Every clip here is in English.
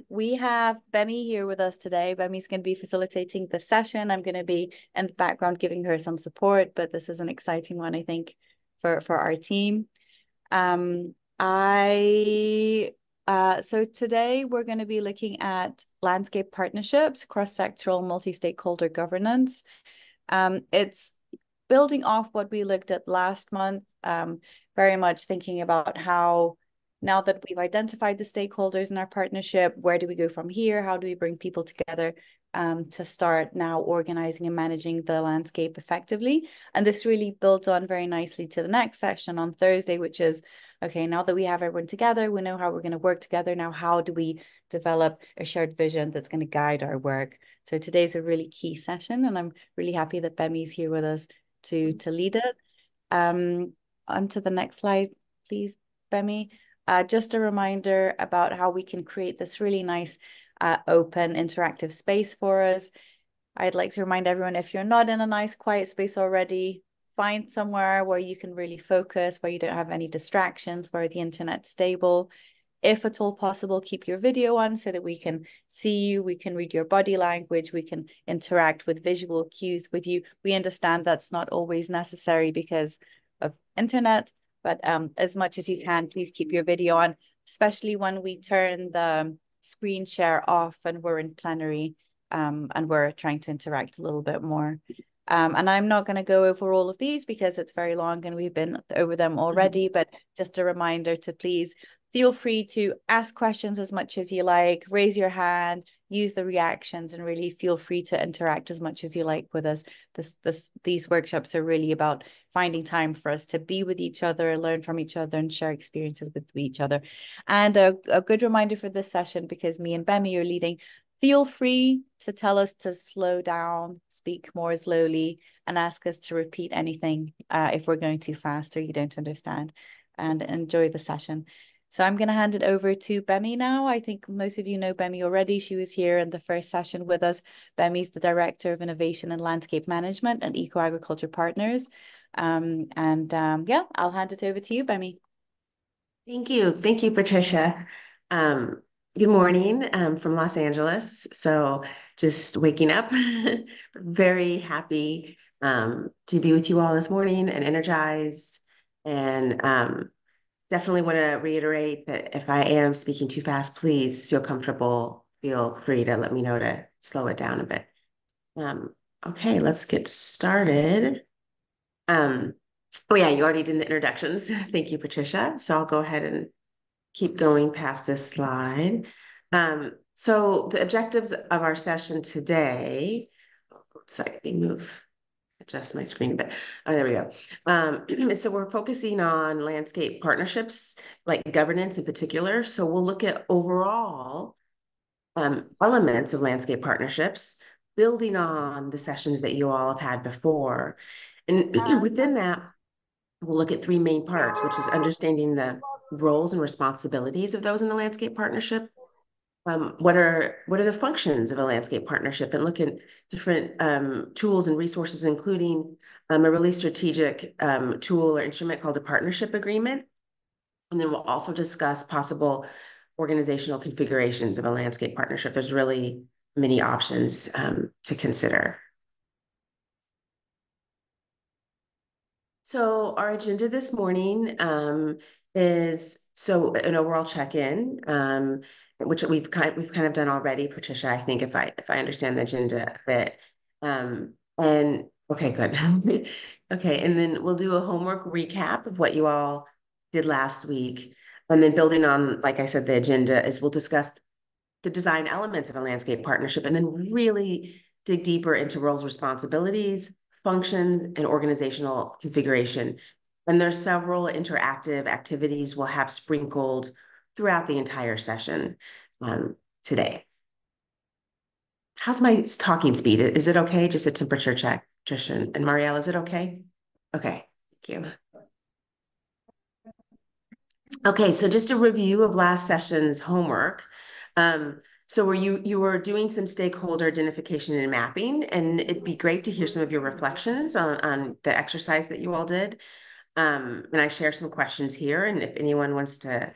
We have Bemi here with us today. Bemi's going to be facilitating the session. I'm going to be in the background giving her some support, but this is an exciting one, I think, for our team. So today we're going to be looking at landscape partnerships, cross-sectoral, multi-stakeholder governance. It's building off what we looked at last month, very much thinking about how now that we've identified the stakeholders in our partnership, where do we go from here? How do we bring people together to start now organizing and managing the landscape effectively? And this really builds on very nicely to the next session on Thursday, which is, okay, now that we have everyone together, we know how we're going to work together. Now, how do we develop a shared vision that's going to guide our work? So today's a really key session, and I'm really happy that Bemi's here with us to lead it. On to the next slide, please, Bemi. Just a reminder about how we can create this really nice open interactive space for us. I'd like to remind everyone, if you're not in a nice quiet space already, find somewhere where you can really focus, where you don't have any distractions, where the internet's stable. If at all possible, keep your video on so that we can see you, we can read your body language, we can interact with visual cues with you. We understand that's not always necessary because of internet, but as much as you can, please keep your video on, especially when we turn the screen share off and we're in plenary and we're trying to interact a little bit more. And I'm not going to go over all of these because it's very long and we've been over them already, but just a reminder to please feel free to ask questions as much as you like, raise your hand, use the reactions, and really feel free to interact as much as you like with us. These workshops are really about finding time for us to be with each other, learn from each other, and share experiences with each other. And a good reminder for this session, because me and Bemi are leading, feel free to tell us to slow down, speak more slowly, and ask us to repeat anything if we're going too fast or you don't understand, and enjoy the session. So I'm going to hand it over to Bemi now. I think most of you know Bemi already. She was here in the first session with us. Bemi's the Director of Innovation and Landscape Management at Eco Agriculture Partners. Yeah, I'll hand it over to you, Bemi. Thank you. Thank you, Patricia. Good morning from Los Angeles. So just waking up, very happy to be with you all this morning and energized. And definitely want to reiterate that if I am speaking too fast, please feel comfortable. Feel free to let me know to slow it down a bit. Okay, let's get started. Oh yeah, you already did the introductions. Thank you, Patricia. So I'll go ahead and keep going past this slide. So the objectives of our session today, sorry, let me adjust my screen a bit. Oh, there we go. So we're focusing on landscape partnerships, like governance in particular. So we'll look at overall elements of landscape partnerships, building on the sessions that you all have had before. And within that, we'll look at three main parts, which is understanding the roles and responsibilities of those in the landscape partnership. What are the functions of a landscape partnership, and look at different tools and resources, including a really strategic tool or instrument called a partnership agreement. And then we'll also discuss possible organizational configurations of a landscape partnership. There's really many options to consider. So our agenda this morning is an overall check-in, which we've kind of done already, Patricia. I think if I understand the agenda a bit, and okay, good. Okay, and then we'll do a homework recap of what you all did last week, and then building on, like I said, the agenda is we'll discuss the design elements of a landscape partnership, and then really dig deeper into roles, responsibilities, functions, and organizational configuration. And there's several interactive activities we'll have sprinkled throughout the entire session today. How's my talking speed? Is it okay? Just a temperature check, Trishan and Marielle, is it okay? Okay, thank you. Okay, so just a review of last session's homework. So you were doing some stakeholder identification and mapping, and it'd be great to hear some of your reflections on the exercise that you all did. And I share some questions here, and if anyone wants to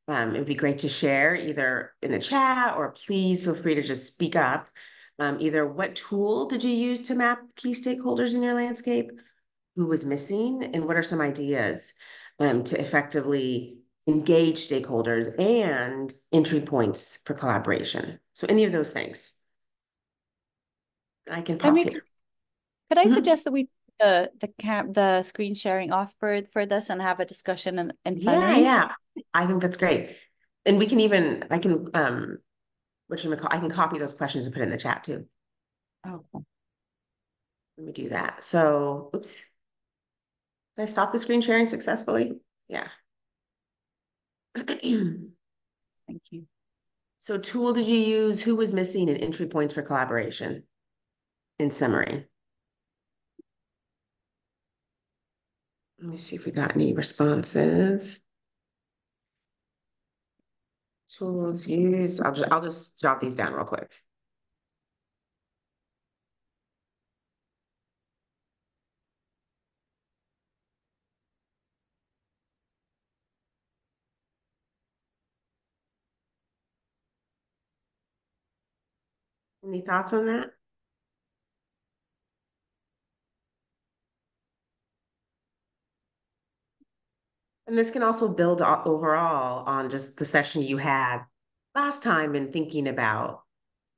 It would be great to share either in the chat or please feel free to just speak up. Either what tool did you use to map key stakeholders in your landscape? Who was missing? And what are some ideas to effectively engage stakeholders and entry points for collaboration? So any of those things. I can I pause mean, here. could I Mhm. suggest that we the screen sharing off for this and have a discussion in Yeah, plenary? yeah. I think that's great. And we can even, I can, I can copy those questions and put it in the chat too. Oh, Let me do that. So, oops, did I stop the screen sharing successfully? Yeah. thank you. So tool did you use? Who was missing and entry points for collaboration in summary? Let me see if we got any responses. Tools used. I'll just jot these down real quick. Any thoughts on that? And this can also build overall on just the session you had last time in thinking about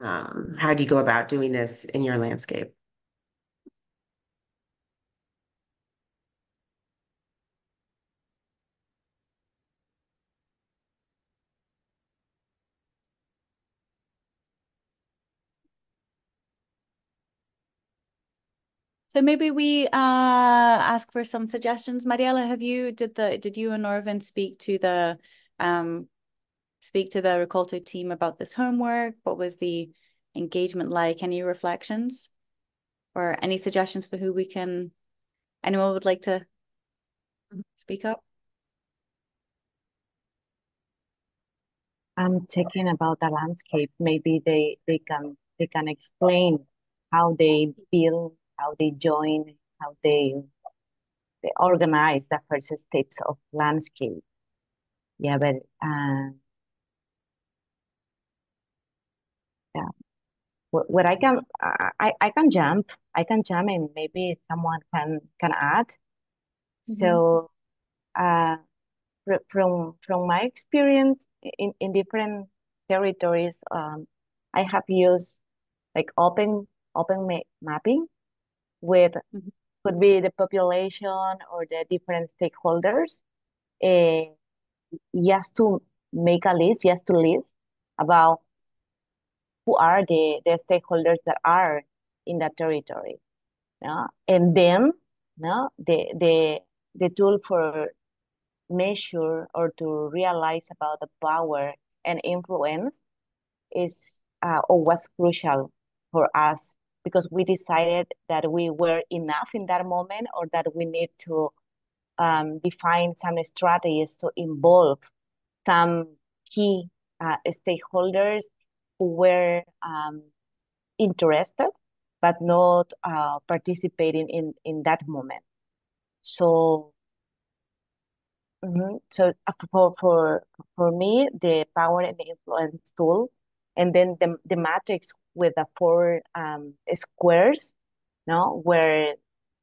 how do you go about doing this in your landscape? So maybe we ask for some suggestions. Mariela, did you and Norvin um speak to the Ricolto team about this homework? What was the engagement like? Any reflections or any suggestions for who we can anyone would like to speak up? I'm checking about the landscape. Maybe they can explain how they build, how they join, how they organize the first steps of landscape. Yeah, but yeah, what I can jump, and maybe someone can add. Mhm. So uh, from my experience in different territories, I have used like mapping with Mhm. could be the population or the different stakeholders, uh, just to make a list, just to list about who are the stakeholders that are in that territory. No? And then no, the tool for measure or to realize about the power and influence is or was crucial for us because we decided that we were enough in that moment or that we need to define some strategies to involve some key stakeholders who were interested but not participating in that moment. So so for me, the power and the influence tool, and then the matrix with the four squares, no, where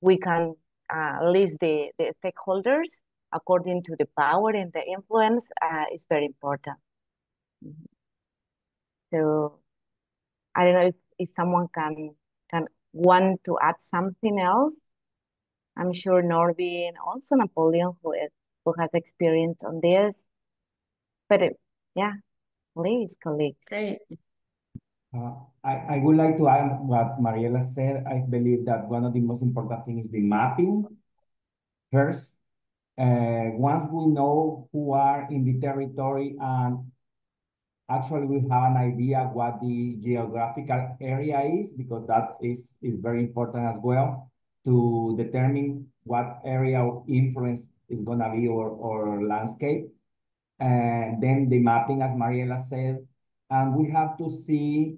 we can list the stakeholders according to the power and the influence is very important. Mhm. So I don't know if someone can want to add something else. I'm sure Norby and also Napoleon who has experience on this. But yeah, please, colleagues. Great. I would like to add what Mariela said. I believe that one of the most important things is the mapping first. Once we know who are in the territory and actually we have an idea what the geographical area is, because that is very important as well to determine what area of influence is going to be or landscape. And then the mapping, as Mariela said, and we have to see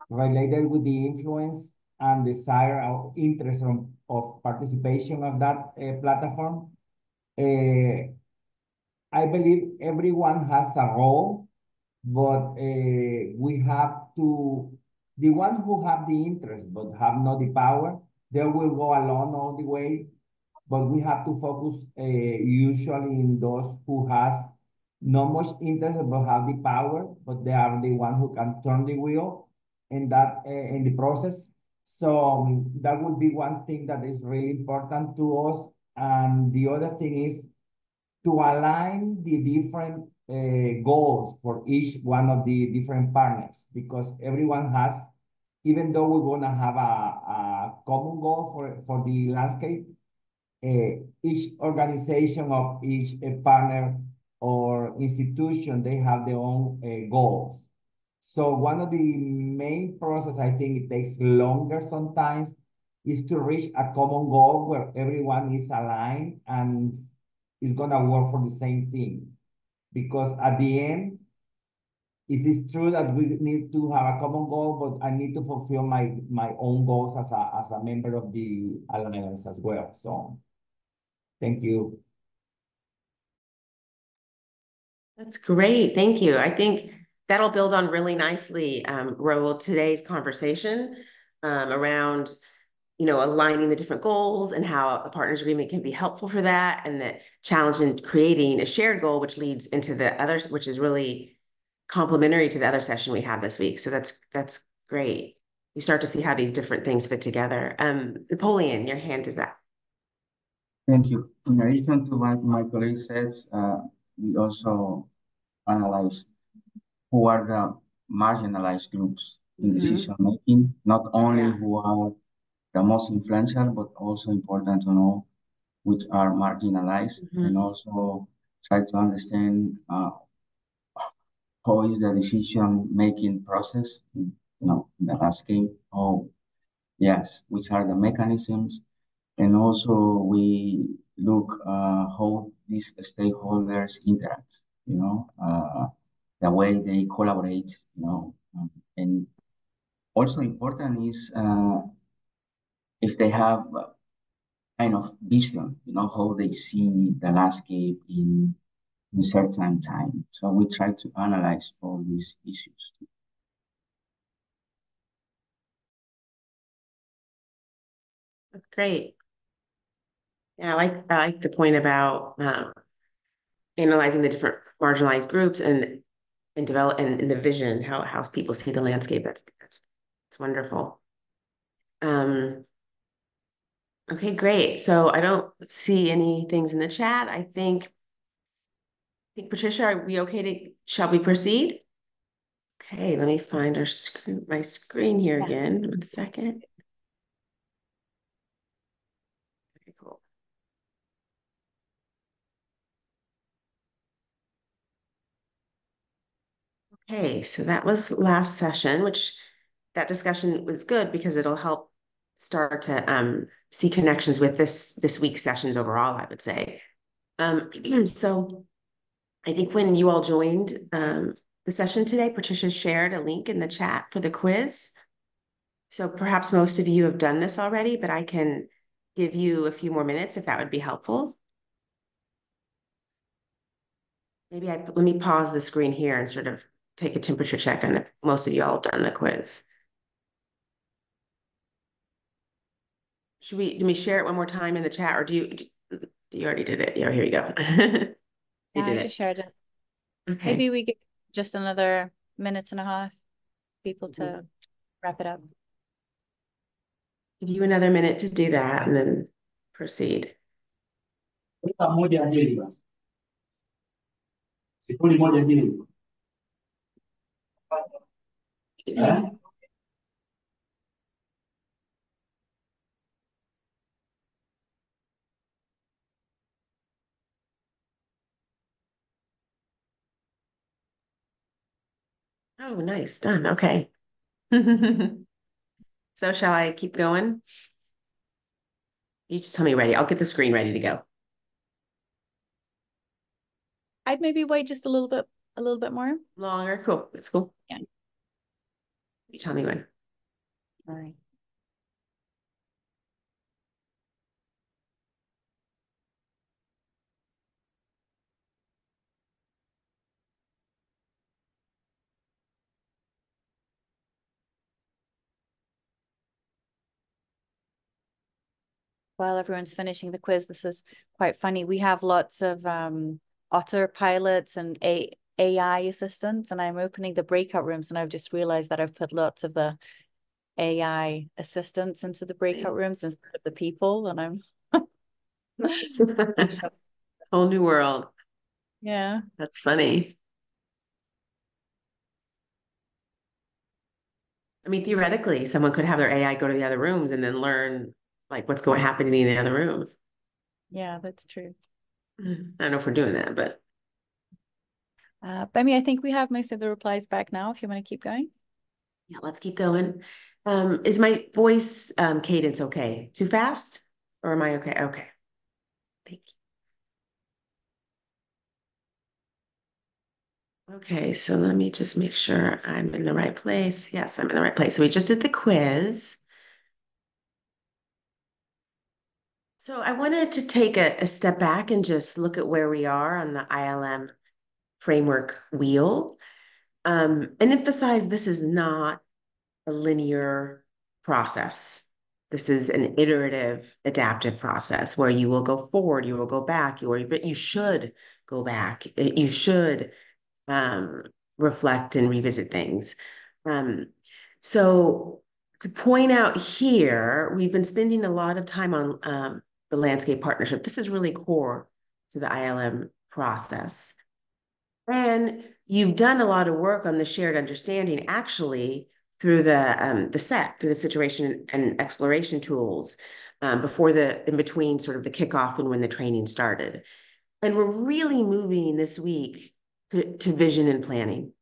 related with the influence and desire or interest of participation of that platform. I believe everyone has a role, but we have to, the ones who have the interest but have not the power, they will go alone all the way. But we have to focus usually in those who has not much interest but have the power, but they are the one who can turn the wheel in that in the process. So that would be one thing that is really important to us. And the other thing is to align the different goals for each one of the different partners, because everyone has, even though we're going to have a common goal for the landscape, each organization of each partner or institution, they have their own goals. So one of the main process, I think it takes longer sometimes, is to reach a common goal where everyone is aligned and is gonna work for the same thing. Because at the end, it is true that we need to have a common goal, but I need to fulfill my own goals as a member of the alliance as well. So thank you. That's great. Thank you. I think that'll build on really nicely, Raul, today's conversation around, aligning the different goals and how a partners agreement can be helpful for that, and the challenge in creating a shared goal, which leads into the others, which is really complementary to the other session we have this week. So that's great. You start to see how these different things fit together. Napoleon, your hand is up. Thank you. In addition to what my colleague says, we also analyze who are the marginalized groups in decision making, not only who are the most influential, but also important to know which are marginalized, and also try to understand how is the decision making process, in the landscape. Oh, yes, which are the mechanisms, and also we look how these stakeholders interact, the way they collaborate, and also important is if they have kind of vision, how they see the landscape in certain time. So we try to analyze all these issues. That's great. Yeah, I like the point about analyzing the different marginalized groups and develop and the vision, how people see the landscape. That's wonderful. Okay, great. So I don't see any things in the chat. I think Patricia, are we okay shall we proceed? Okay, let me find my screen here again. 1 second. Okay, cool. Okay, so that was last session, which that discussion was good because it'll help start to see connections with this week's sessions overall, I would say. So I think when you all joined the session today, Patricia shared a link in the chat for the quiz. So perhaps most of you have done this already, but I can give you a few more minutes if that would be helpful. Maybe let me pause the screen here and sort of take a temperature check on if most of you all have done the quiz. Let me share it one more time in the chat, or do you already did it? Yeah, here we go. Yeah, I just shared it. Okay. Maybe we get just another minute and a half, people to wrap it up. Give you another minute to do that and then proceed. Oh, nice. Done. Okay. So shall I keep going? You just tell me ready. I'll get the screen ready to go. I'd maybe wait just a little bit more. Longer. Cool. That's cool. Yeah. You tell me when. All right. while everyone's finishing the quiz, this is quite funny. We have lots of otter pilots and AI assistants, and I'm opening the breakout rooms, and I've just realized that I've put lots of the AI assistants into the breakout rooms instead of the people, and I'm Whole new world. yeah. That's funny. I mean, theoretically, someone could have their AI go to the other rooms and then learn like what's going happening in the other rooms. Yeah, that's true. I don't know if we're doing that, but Bemi, I think we have most of the replies back now, if you want to keep going. yeah, let's keep going. Is my voice cadence okay? Too fast? Or am I okay? Okay. Thank you. Okay, so let me just make sure I'm in the right place. Yes, I'm in the right place. So we just did the quiz. So I wanted to take a step back and just look at where we are on the ILM framework wheel, and emphasize this is not a linear process. This is an iterative, adaptive process where you will go forward, you will go back, but you should go back. You should um, reflect and revisit things. Um, so to point out here, we've been spending a lot of time on the landscape partnership. This is really core to the ILM process. And you've done a lot of work on the shared understanding actually through through the situation and exploration tools before in between sort of the kickoff and when the training started. And we're really moving this week to vision and planning,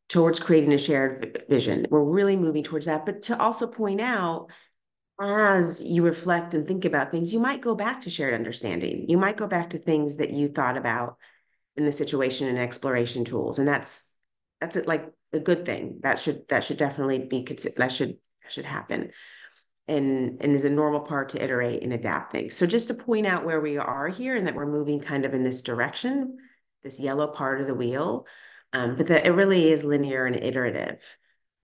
towards creating a shared vision. We're really moving towards that, but to also point out as you reflect and think about things, you might go back to shared understanding. You might go back to things that you thought about in the situation and exploration tools, and that's it, like a good thing. That should definitely be considered. That should happen, and is a normal part to iterate and adapt things. So just to point out where we are here and that we're moving kind of in this direction, this yellow part of the wheel, but that it really is linear and iterative.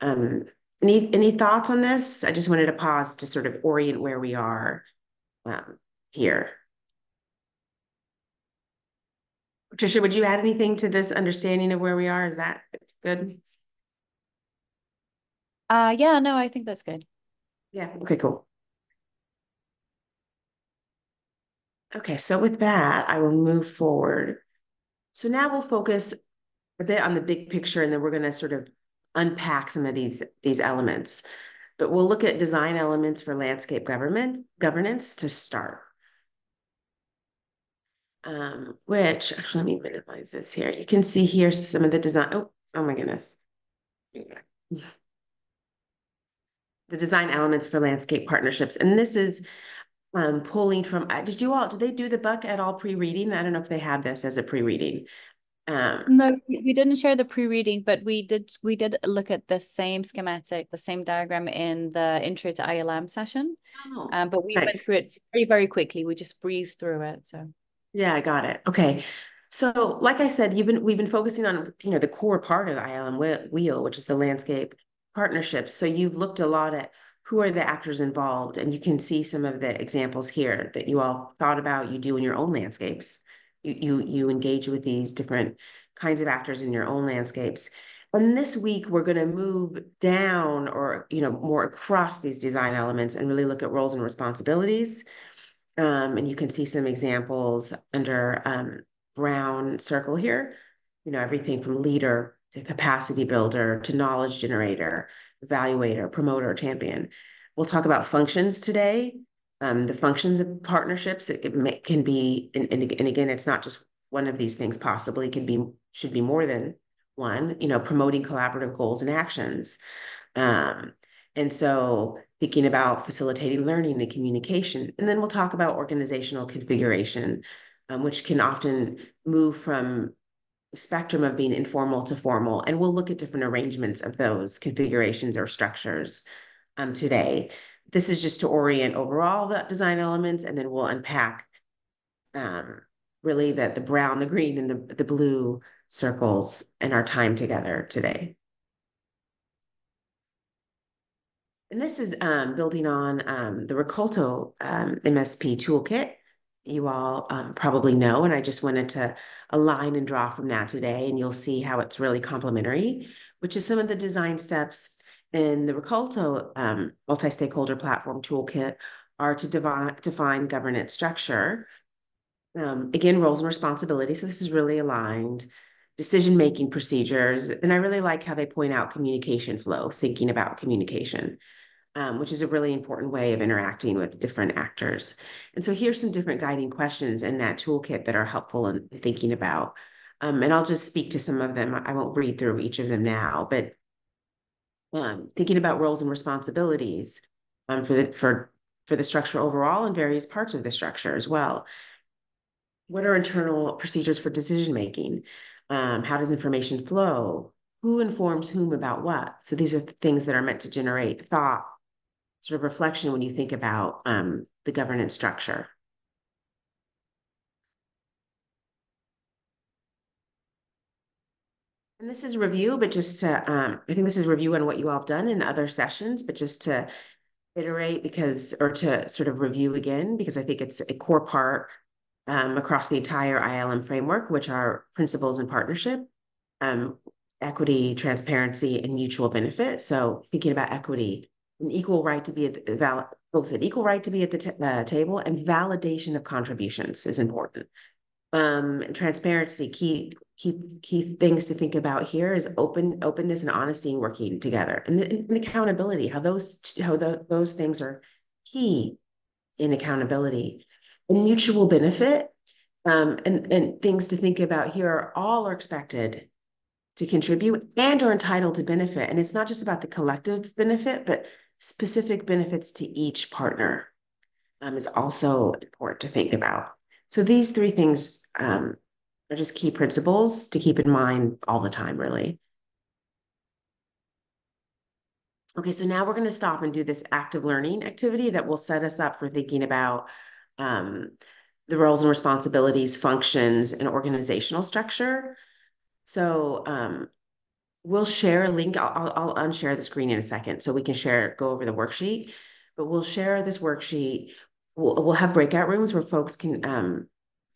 Um, any thoughts on this? I just wanted to pause to sort of orient where we are here. Patricia, would you add anything to this understanding of where we are? Is that good? Yeah, no, I think that's good. Yeah, okay, cool. Okay, so with that, I will move forward. So now we'll focus a bit on the big picture, and then we're going to sort of unpack some of these elements. But we'll look at design elements for landscape governance to start. Which actually, let me minimize this here. You can see here some of the design. Oh my goodness. The design elements for landscape partnerships. And this is pulling from, did they do the Buck et al. Pre-reading? I don't know if they had this as a pre-reading. No, we didn't share the pre-reading, but we did look at the same schematic, the same diagram in the intro to ILM session. But we went Nice. through it very, very quickly. We just breezed through it. So Yeah, I got it. Okay. So, like I said, we've been focusing on, the core part of the ILM wheel, which is the landscape partnerships. So you've looked a lot at who are the actors involved, and you can see some of the examples here that you all thought about, you do in your own landscapes. You engage with these different kinds of actors in your own landscapes. And this week we're going to move down or, more across these design elements and really look at roles and responsibilities. And you can see some examples under brown circle here, everything from leader to capacity builder to knowledge generator, evaluator, promoter, champion. We'll talk about functions today. The functions of partnerships, can be, and again, it's not just one of these things possibly, should be more than one, promoting collaborative goals and actions. And so thinking about facilitating learning and communication. And then we'll talk about organizational configuration, which can often move from the spectrum of being informal to formal. And we'll look at different arrangements of those configurations or structures today. This is just to orient overall the design elements, and then we'll unpack really the brown, the green, and the blue circles in our time together today. And this is building on the Ricolto MSP toolkit you all probably know, and I just wanted to align and draw from that today, and you'll see how it's really complementary, which is some of the design steps in the Ricolto multi-stakeholder platform toolkit are to define governance structure. Again, roles and responsibilities. So this is really aligned. Decision-making procedures. And I really like how they point out communication flow, thinking about communication, which is a really important way of interacting with different actors. And so here's some different guiding questions in that toolkit that are helpful in thinking about. And I'll just speak to some of them. I won't read through each of them now, but thinking about roles and responsibilities for the structure overall and various parts of the structure as well. What are internal procedures for decision making? How does information flow? Who informs whom about what? So these are things that are meant to generate thought, sort of reflection when you think about the governance structure. And this is review, but just to, I think this is review on what you all have done in other sessions, but just to iterate or to sort of review again, because I think it's a core part across the entire ILM framework, which are principles and partnership, equity, transparency, and mutual benefit. So thinking about equity, an equal right to be both an equal right to be at the table and validation of contributions is important. Transparency, key things to think about here is openness and honesty and working together, and accountability. How those things are key in accountability, and mutual benefit. And things to think about here are expected to contribute and are entitled to benefit. And it's not just about the collective benefit, but specific benefits to each partner is also important to think about. So these three things are just key principles to keep in mind all the time, really. Okay, so now we're going to stop and do this active learning activity that will set us up for thinking about the roles and responsibilities, functions, and organizational structure. So we'll share a link. I'll unshare the screen in a second so we can go over the worksheet, but we'll share this worksheet. We'll have breakout rooms where folks can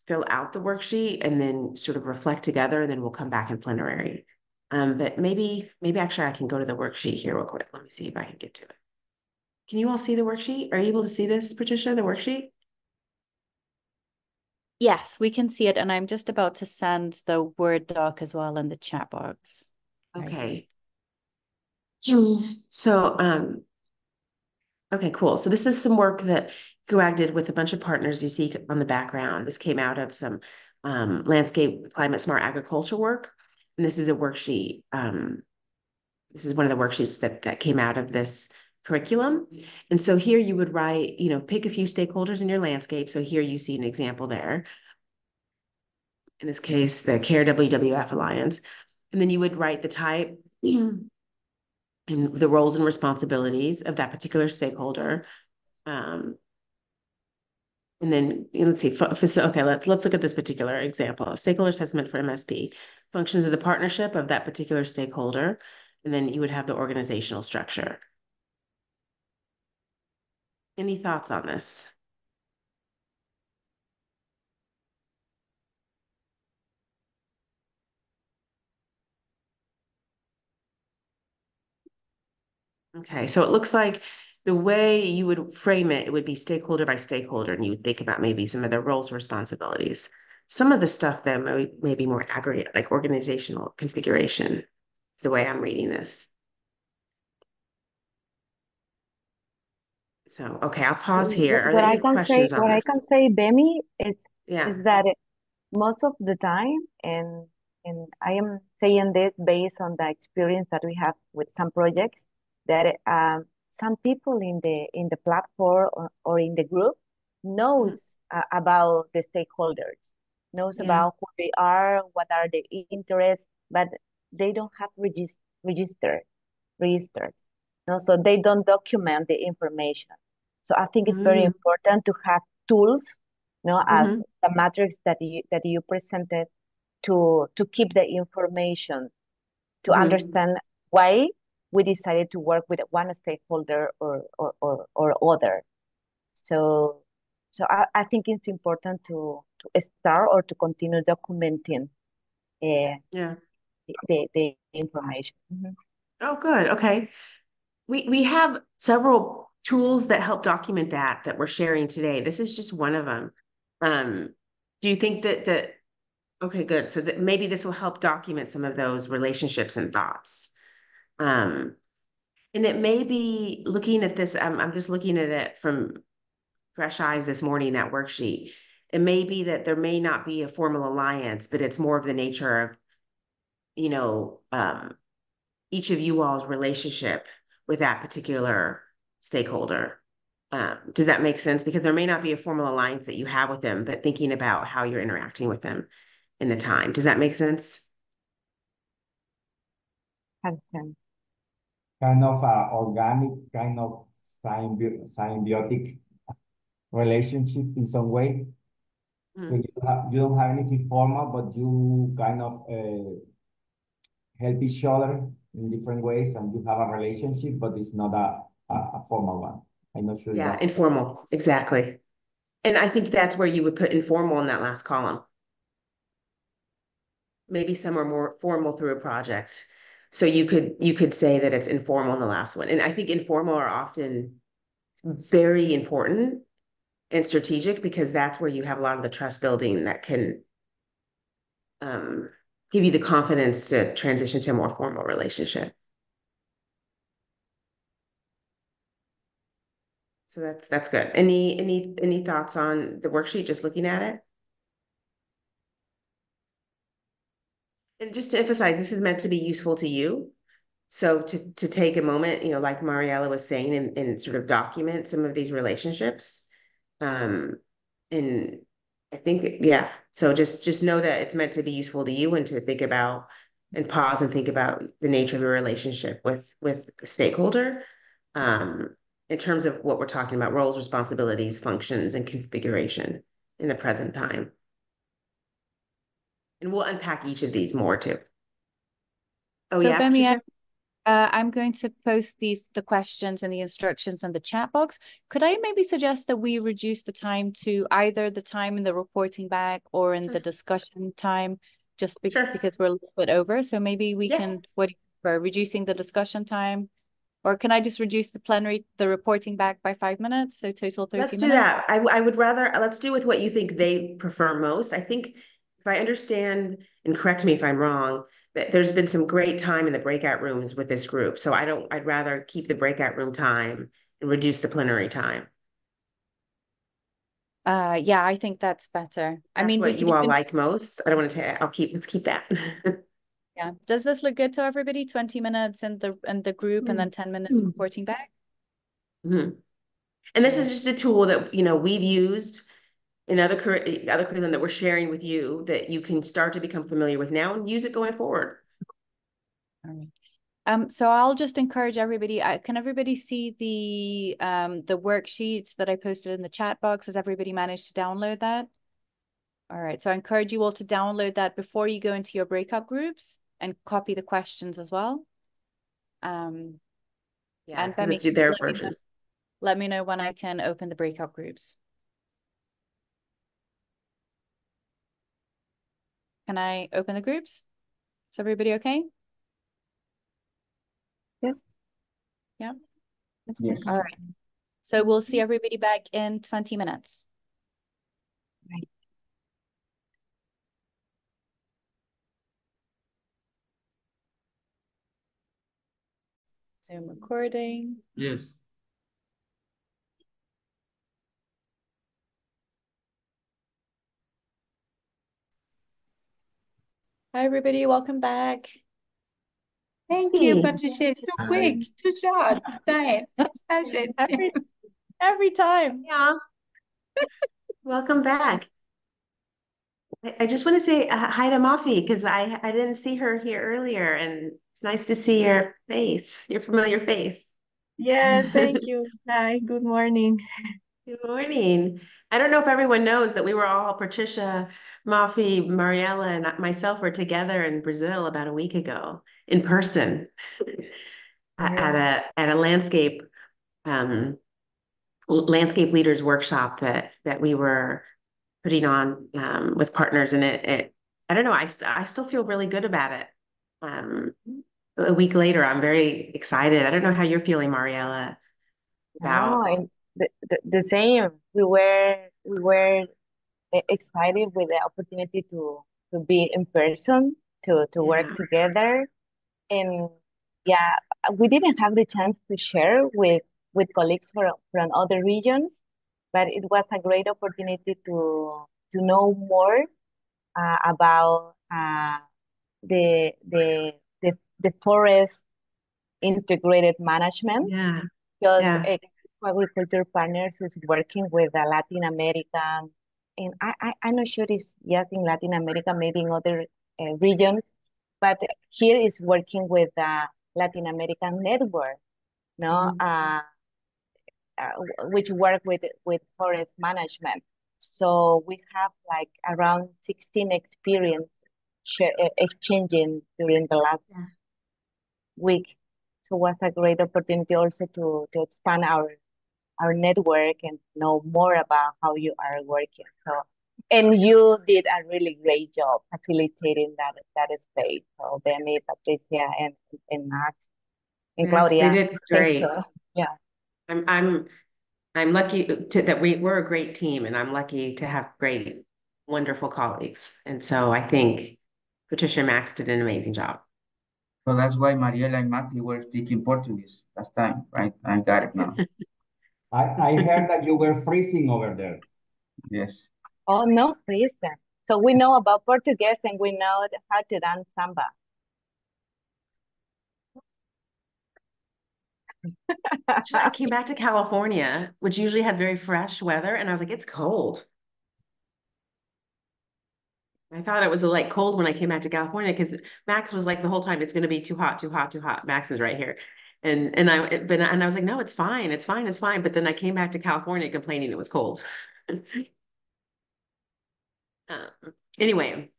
fill out the worksheet and then sort of reflect together, and then we'll come back in plenary. But maybe actually I can go to the worksheet here real quick. Let me see if I can get to it. Can you all see the worksheet? Are you able to see this, Patricia, the worksheet? Yes, we can see it. And I'm just about to send the Word doc as well in the chat box. Okay. So, okay, cool. So this is some work that GUAG did with a bunch of partners you see on the background. This came out of some landscape climate smart agriculture work. And this is a worksheet. This is one of the worksheets that came out of this curriculum. And so here you would write, pick a few stakeholders in your landscape. So here you see an example there. In this case, the CARE WWF Alliance. And then you would write the type and the roles and responsibilities of that particular stakeholder. And then let's see, okay, let's look at this particular example. Stakeholder assessment for MSP, functions of the partnership of that particular stakeholder. And then you would have the organizational structure. Any thoughts on this? Okay, so it looks like the way you would frame it, it would be stakeholder by stakeholder, and you would think about maybe some of their roles and responsibilities. Some of the stuff then may be more aggregate, like organizational configuration, the way I'm reading this. So, okay, I'll pause here. Are there any questions on this? What I can say, Bemi, Yeah. is that most of the time, and I am saying this based on the experience that we have with some projects, that some people in the platform or in the group knows about the stakeholders, knows about who they are, what are the interests, but they don't have registers. No, so they don't document the information. So I think it's very important to have tools, as the matrix that you presented to keep the information, to understand why we decided to work with one stakeholder or other. So I think it's important to start or to continue documenting uh, Yeah. the information. Mm-hmm. Oh, good. Okay. We have several tools that help document that we're sharing today. This is just one of them. Do you think that okay, good. So that maybe this will help document some of those relationships and thoughts. Um, and it may be looking at this, I'm just looking at it from fresh eyes this morning, that worksheet. It may be that there may not be a formal alliance, but it's more of the nature of, you know, each of you all's relationship with that particular stakeholder. Did that make sense? Because there may not be a formal alliance that you have with them, but thinking about how you're interacting with them in the time. Does that make sense? Understand. Kind of organic, kind of symbiotic relationship in some way. So Mm. you don't have anything formal, but you kind of help each other in different ways, and you have a relationship, but it's not a formal one. I'm not sure if Yeah, that's informal, exactly. And I think that's where you would put informal in that last column. Maybe some are more formal through a project. So you could say that it's informal in the last one. And I think informal are often very important and strategic because that's where you have a lot of the trust building that can give you the confidence to transition to a more formal relationship. So that's good. Any thoughts on the worksheet, just looking at it? And just to emphasize, this is meant to be useful to you. So to take a moment, like Mariella was saying, and sort of document some of these relationships. Um, and I think, yeah. So just know that it's meant to be useful to you and to think about and pause and think about the nature of your relationship with a stakeholder. In terms of what we're talking about, roles, responsibilities, functions, and configuration in the present time. And we'll unpack each of these more too. Oh So yeah, Bemi, Patricia? I'm going to post the questions and the instructions in the chat box. Could I maybe suggest that we reduce the time to either the time in the reporting back or in Sure. the discussion time, just Sure. because we're a little bit over. So maybe we Yeah. can, what do you prefer, reducing the discussion time? Or can I just reduce the reporting back by 5 minutes? So total 30 Let's do minutes? that. I would rather, let's do with what you think they prefer most. I think if I understand, and correct me if I'm wrong, that there's been some great time in the breakout rooms with this group. So I'd rather keep the breakout room time and reduce the plenary time. Yeah, I think that's better. I That's mean, we what could you all even, like most. I don't want to, let's keep that. yeah. Does this look good to everybody? 20 minutes in the group and then 10 minutes reporting back? Mhm. And this All is right. just a tool that, we've used in other curriculum that we're sharing with you that you can start to become familiar with now and use it going forward. All right. So I'll just encourage everybody. Can everybody see the worksheets that I posted in the chat box? Has everybody managed to download that? All right. So I encourage you all to download that before you go into your breakout groups and copy the questions as well. Yeah, And because Bemi, it's their version. let me know when I can open the breakout groups. Can I open the groups? Is everybody okay? Yes. Yeah. Yes. All right. So we'll see everybody back in 20 minutes. Right. Zoom recording. Yes. Hi, everybody. Welcome back. Thank you, Hey. Patricia. It's too Hi. quick, too short time. Session. Every time. Yeah. Welcome back. I just want to say hi to Mafi because I didn't see her here earlier, and it's nice to see your face, your familiar face. Yes, thank you. Hi, good morning. Good morning. I don't know if everyone knows that we were all, Patricia, Mafi, Mariella, and myself were together in Brazil about a week ago in person. at a um, landscape leaders workshop that we were putting on with partners, and it I don't know, I still feel really good about it. A week later, I'm very excited. I don't know how you're feeling, Mariela, No, about and the same. We were excited with the opportunity to be in person, to work yeah. together. And yeah, we didn't have the chance to share with colleagues from other regions, but it was a great opportunity to know more about the forest integrated management, Yeah. because Yeah. agriculture partners is working with the Latin American, and I'm not sure if yes in Latin America, maybe in other regions, but here is working with the Latin American network, no, Mhm. which work with forest management. So we have like around 16 experience exchanging during the last Yeah. week. So it was a great opportunity also to expand our network and know more about how you are working. So, and you did a really great job facilitating that space. So Benny, Patricia, and Max and Max, they Claudia, did thank you. great. Yeah. I'm I'm I'm lucky that we're a great team, and I'm lucky to have great, wonderful colleagues. And so I think Patricia and Max did an amazing job. So that's why Mariela and Matthew were speaking Portuguese last time, right? I got it now. I heard that you were freezing over there. Yes. Oh no, please. So we know about Portuguese and we know how to dance samba. Actually, I came back to California, which usually has very fresh weather, and I was like, it's cold. I thought it was like cold when I came back to California because Max was like the whole time, it's going to be too hot, too hot, too hot. Max is right here. And I was like, no, it's fine, it's fine, it's fine. But then I came back to California complaining it was cold. Anyway,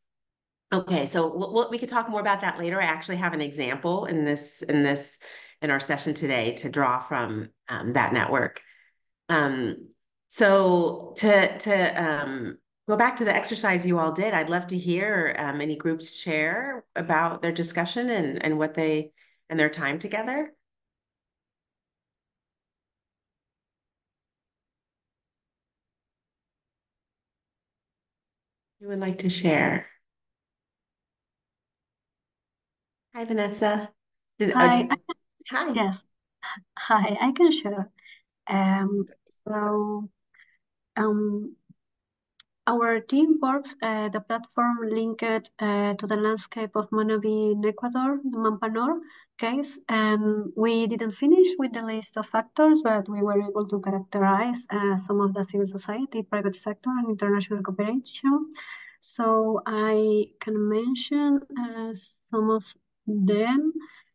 okay, so we could talk more about that later. I actually have an example in our session today to draw from that network. Um, so to go back to the exercise you all did, I'd love to hear any groups share about their discussion and what they and their time together. Who would like to share? Hi, Vanessa. Hi, Hi. yes. Hi, I can share. So um, our team works the platform linked to the landscape of Manabi in Ecuador, the Mampanor case, and we didn't finish with the list of factors, but we were able to characterize some of the civil society, private sector, and international cooperation. So I can mention some of them,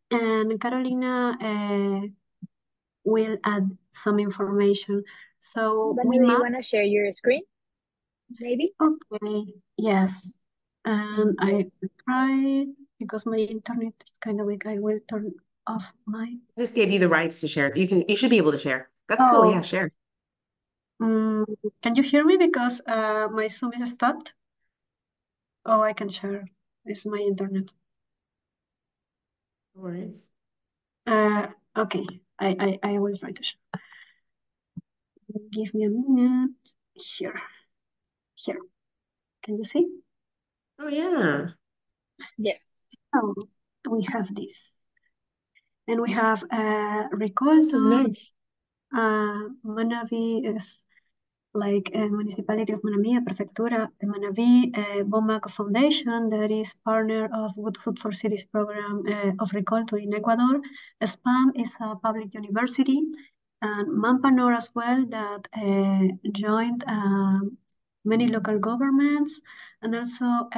and Carolina will add some information. So Vanessa, we you map. want to share your screen, maybe? Okay, yes. And I tried because my internet is kind of weak. I will turn off my. I just gave you the rights to share. You should be able to share. That's cool. Oh, Yeah, share. mm, can you hear me? Because my Zoom is stopped. Oh, I can share. It's my internet. No worries. Uh, okay. I will try to share. Give me a minute. Here. Here. Can you see? Oh yeah. Yes. So we have this. And we have This is Recolta. nice. Manabi is like a municipality of Manabí, Prefectura de Manabí, BOMAC Foundation, that is partner of Good Food for Cities program of Recolto in Ecuador. SPAM is a public university, and Mampanor as well, that joined many local governments. And also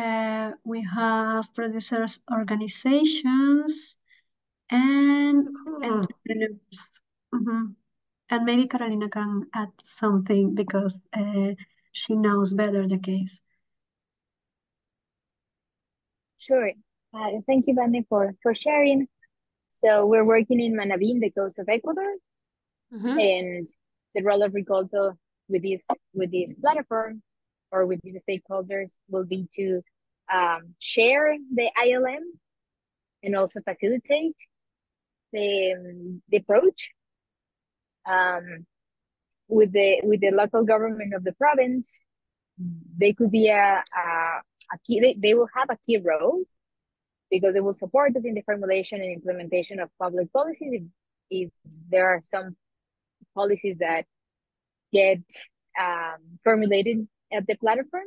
we have producers organizations and Cool. entrepreneurs. Mhm. And maybe Carolina can add something because she knows better the case. Sure. Thank you, Vanessa, for sharing. So we're working in Manaví, the coast of Ecuador, and the role of Ricolto with this platform or with the stakeholders will be to share the ILM and also facilitate the approach with the local government of the province. They could be a key. They will have a key role because they will support us in the formulation and implementation of public policies. If there are some policies that get formulated at the platform.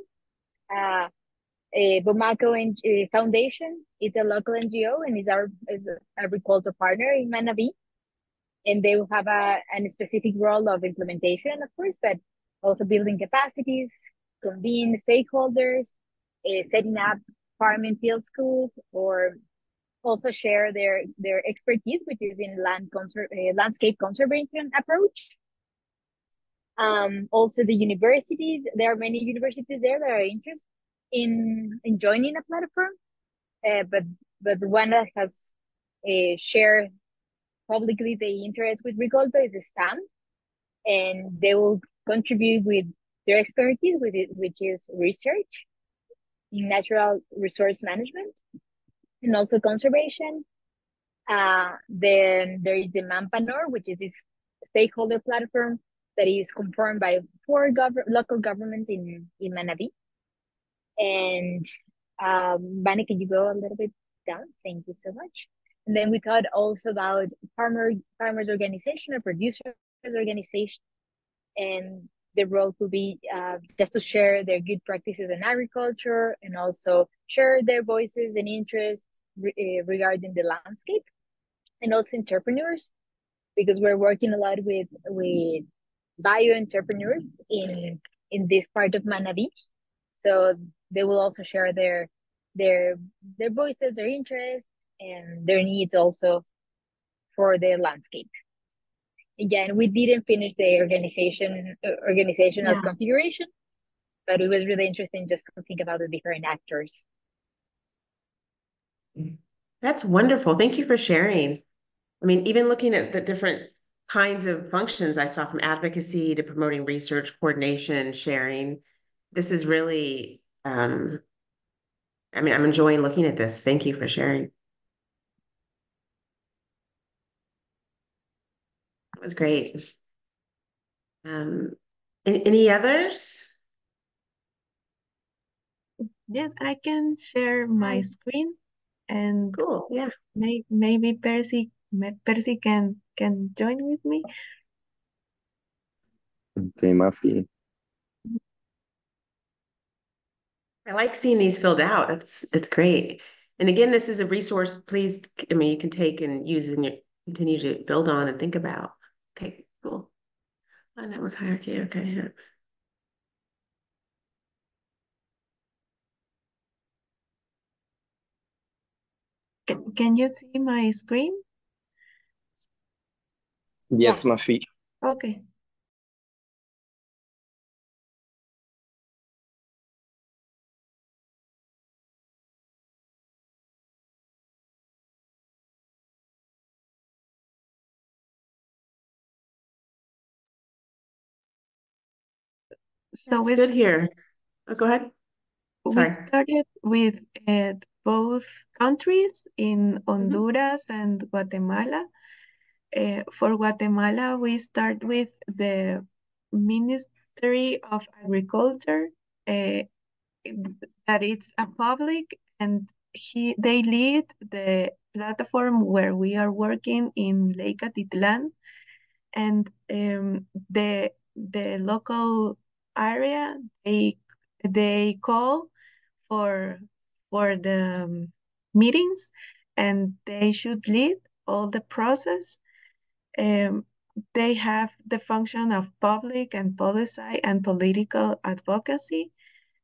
Bamako Foundation is a local NGO and is our agricultural partner in Manaví, and they will have a specific role of implementation, of course, but also building capacities, convene stakeholders, setting up farm and field schools, or also share their expertise, which is in landscape conservation approach. Also the universities, there are many universities there that are interested in joining a platform, but the one that has shared publicly the interest with Ricolto is SPAM, and they will contribute with their expertise with it, which is research in natural resource management and also conservation. Then there is the Mampanor, which is this stakeholder platform that is confirmed by 4 local governments in Manaví. And Vane, can you go a little bit down? Thank you so much. And then we thought also about farmers organization or producers organization, and the role could be just to share their good practices in agriculture and also share their voices and interests regarding the landscape, and also entrepreneurs, because we're working a lot with bio entrepreneurs in this part of Manaví. So they will also share their voices, their interests, and their needs also for the landscape. Again, we didn't finish the organizational configuration, but it was really interesting just to think about the different actors. That's wonderful. Thank you for sharing. I mean, even looking at the different kinds of functions I saw, from advocacy to promoting research, coordination, sharing, this is really, I mean, I'm enjoying looking at this. Thank you for sharing. That was great. Any others? Yes, I can share my screen, and cool. Yeah. Maybe Percy can join with me. Okay, Mafi. I like seeing these filled out. It's great. And again, this is a resource. Please, I mean, you can take and use and continue to build on and think about. Okay, cool. Network hierarchy. Okay. Yeah. Can you see my screen? Yes, Mafi. Okay. So it's good here. Oh, go ahead. Sorry. We started with both countries in Honduras and Guatemala. For Guatemala, we start with the Ministry of Agriculture, that it's a public, and they lead the platform where we are working in Lake Atitlan, and the local area, they call for the meetings, and they should lead all the process. They have the function of public and policy and political advocacy,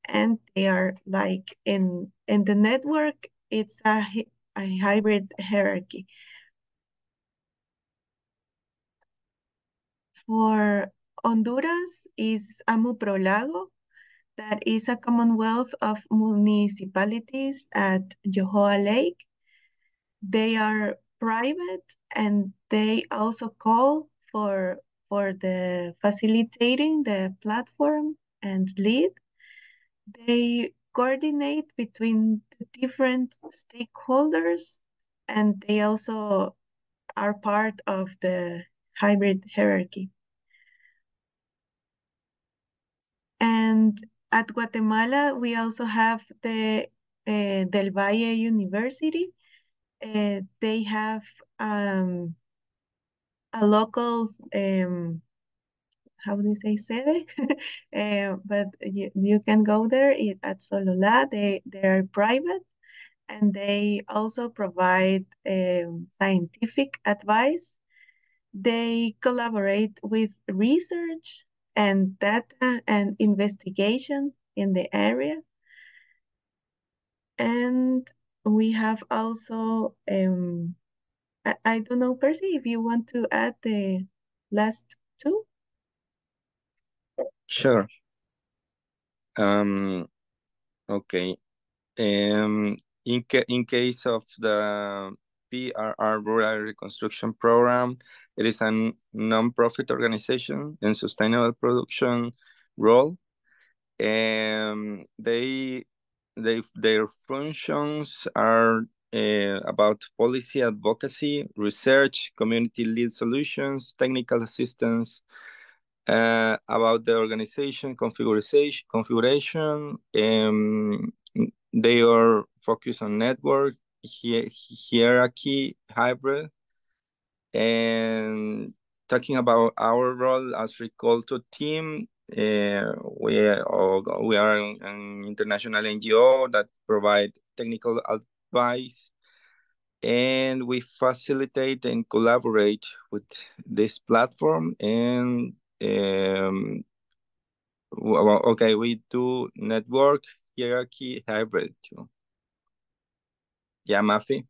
and they are like in the network, it's a hybrid hierarchy. For Honduras is Amuprolago, that is a commonwealth of municipalities at Yohoa Lake. They are private, and they also call for the facilitating the platform and lead. They coordinate between the different stakeholders, and they also are part of the hybrid hierarchy. And at Guatemala, we also have the Del Valle University. They have a local, how do you say, sede? But you can go there at Solola. They are private, and they also provide scientific advice. They collaborate with research and data and investigation in the area. And we have also, I don't know, Percy, if you want to add the last two. Sure. Okay. In case of the PRR Rural Reconstruction Program, it is a non-profit organization in sustainable production role. Their functions are about policy advocacy, research, community lead solutions, technical assistance, about the organization configuration. They are focused on network, hierarchy, hybrid, and talking about our role as Ricolto team. We are an international NGO that provide technical advice, and we facilitate and collaborate with this platform. And okay, we do network, hierarchy, hybrid too. Yeah, Mafi.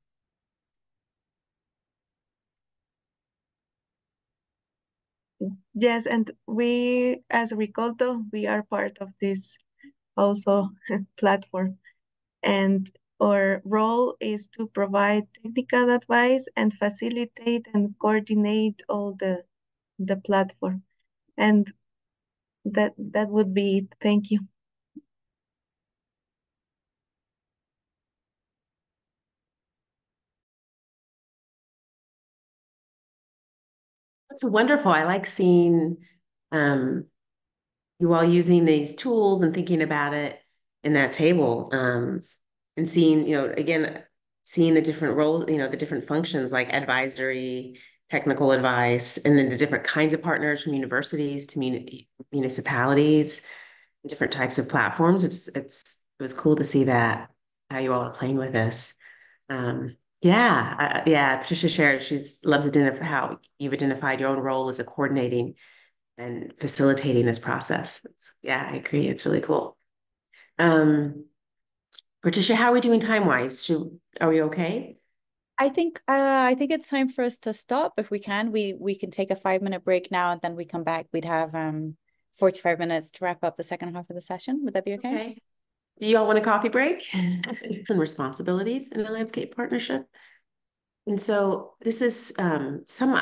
Yes, and we, as Ricolto, we are part of this also platform. And our role is to provide technical advice and facilitate and coordinate all the platform. And that would be it. Thank you. That's wonderful. I like seeing you all using these tools and thinking about it in that table, and seeing, again, seeing the different roles, the different functions like advisory, technical advice, and then the different kinds of partners from universities to municipalities, different types of platforms. It was cool to see that, how you all are playing with this. Yeah, Patricia shared, loves how you've identified your own role as a coordinating and facilitating this process. Yeah, I agree. It's really cool. Patricia, how are we doing time-wise? Are we okay? I think it's time for us to stop if we can. We can take a 5-minute break now, and then we come back. We'd have 45 minutes to wrap up the second half of the session. Would that be okay? Okay. Do you all want a coffee break? And responsibilities in the landscape partnership. And so this is some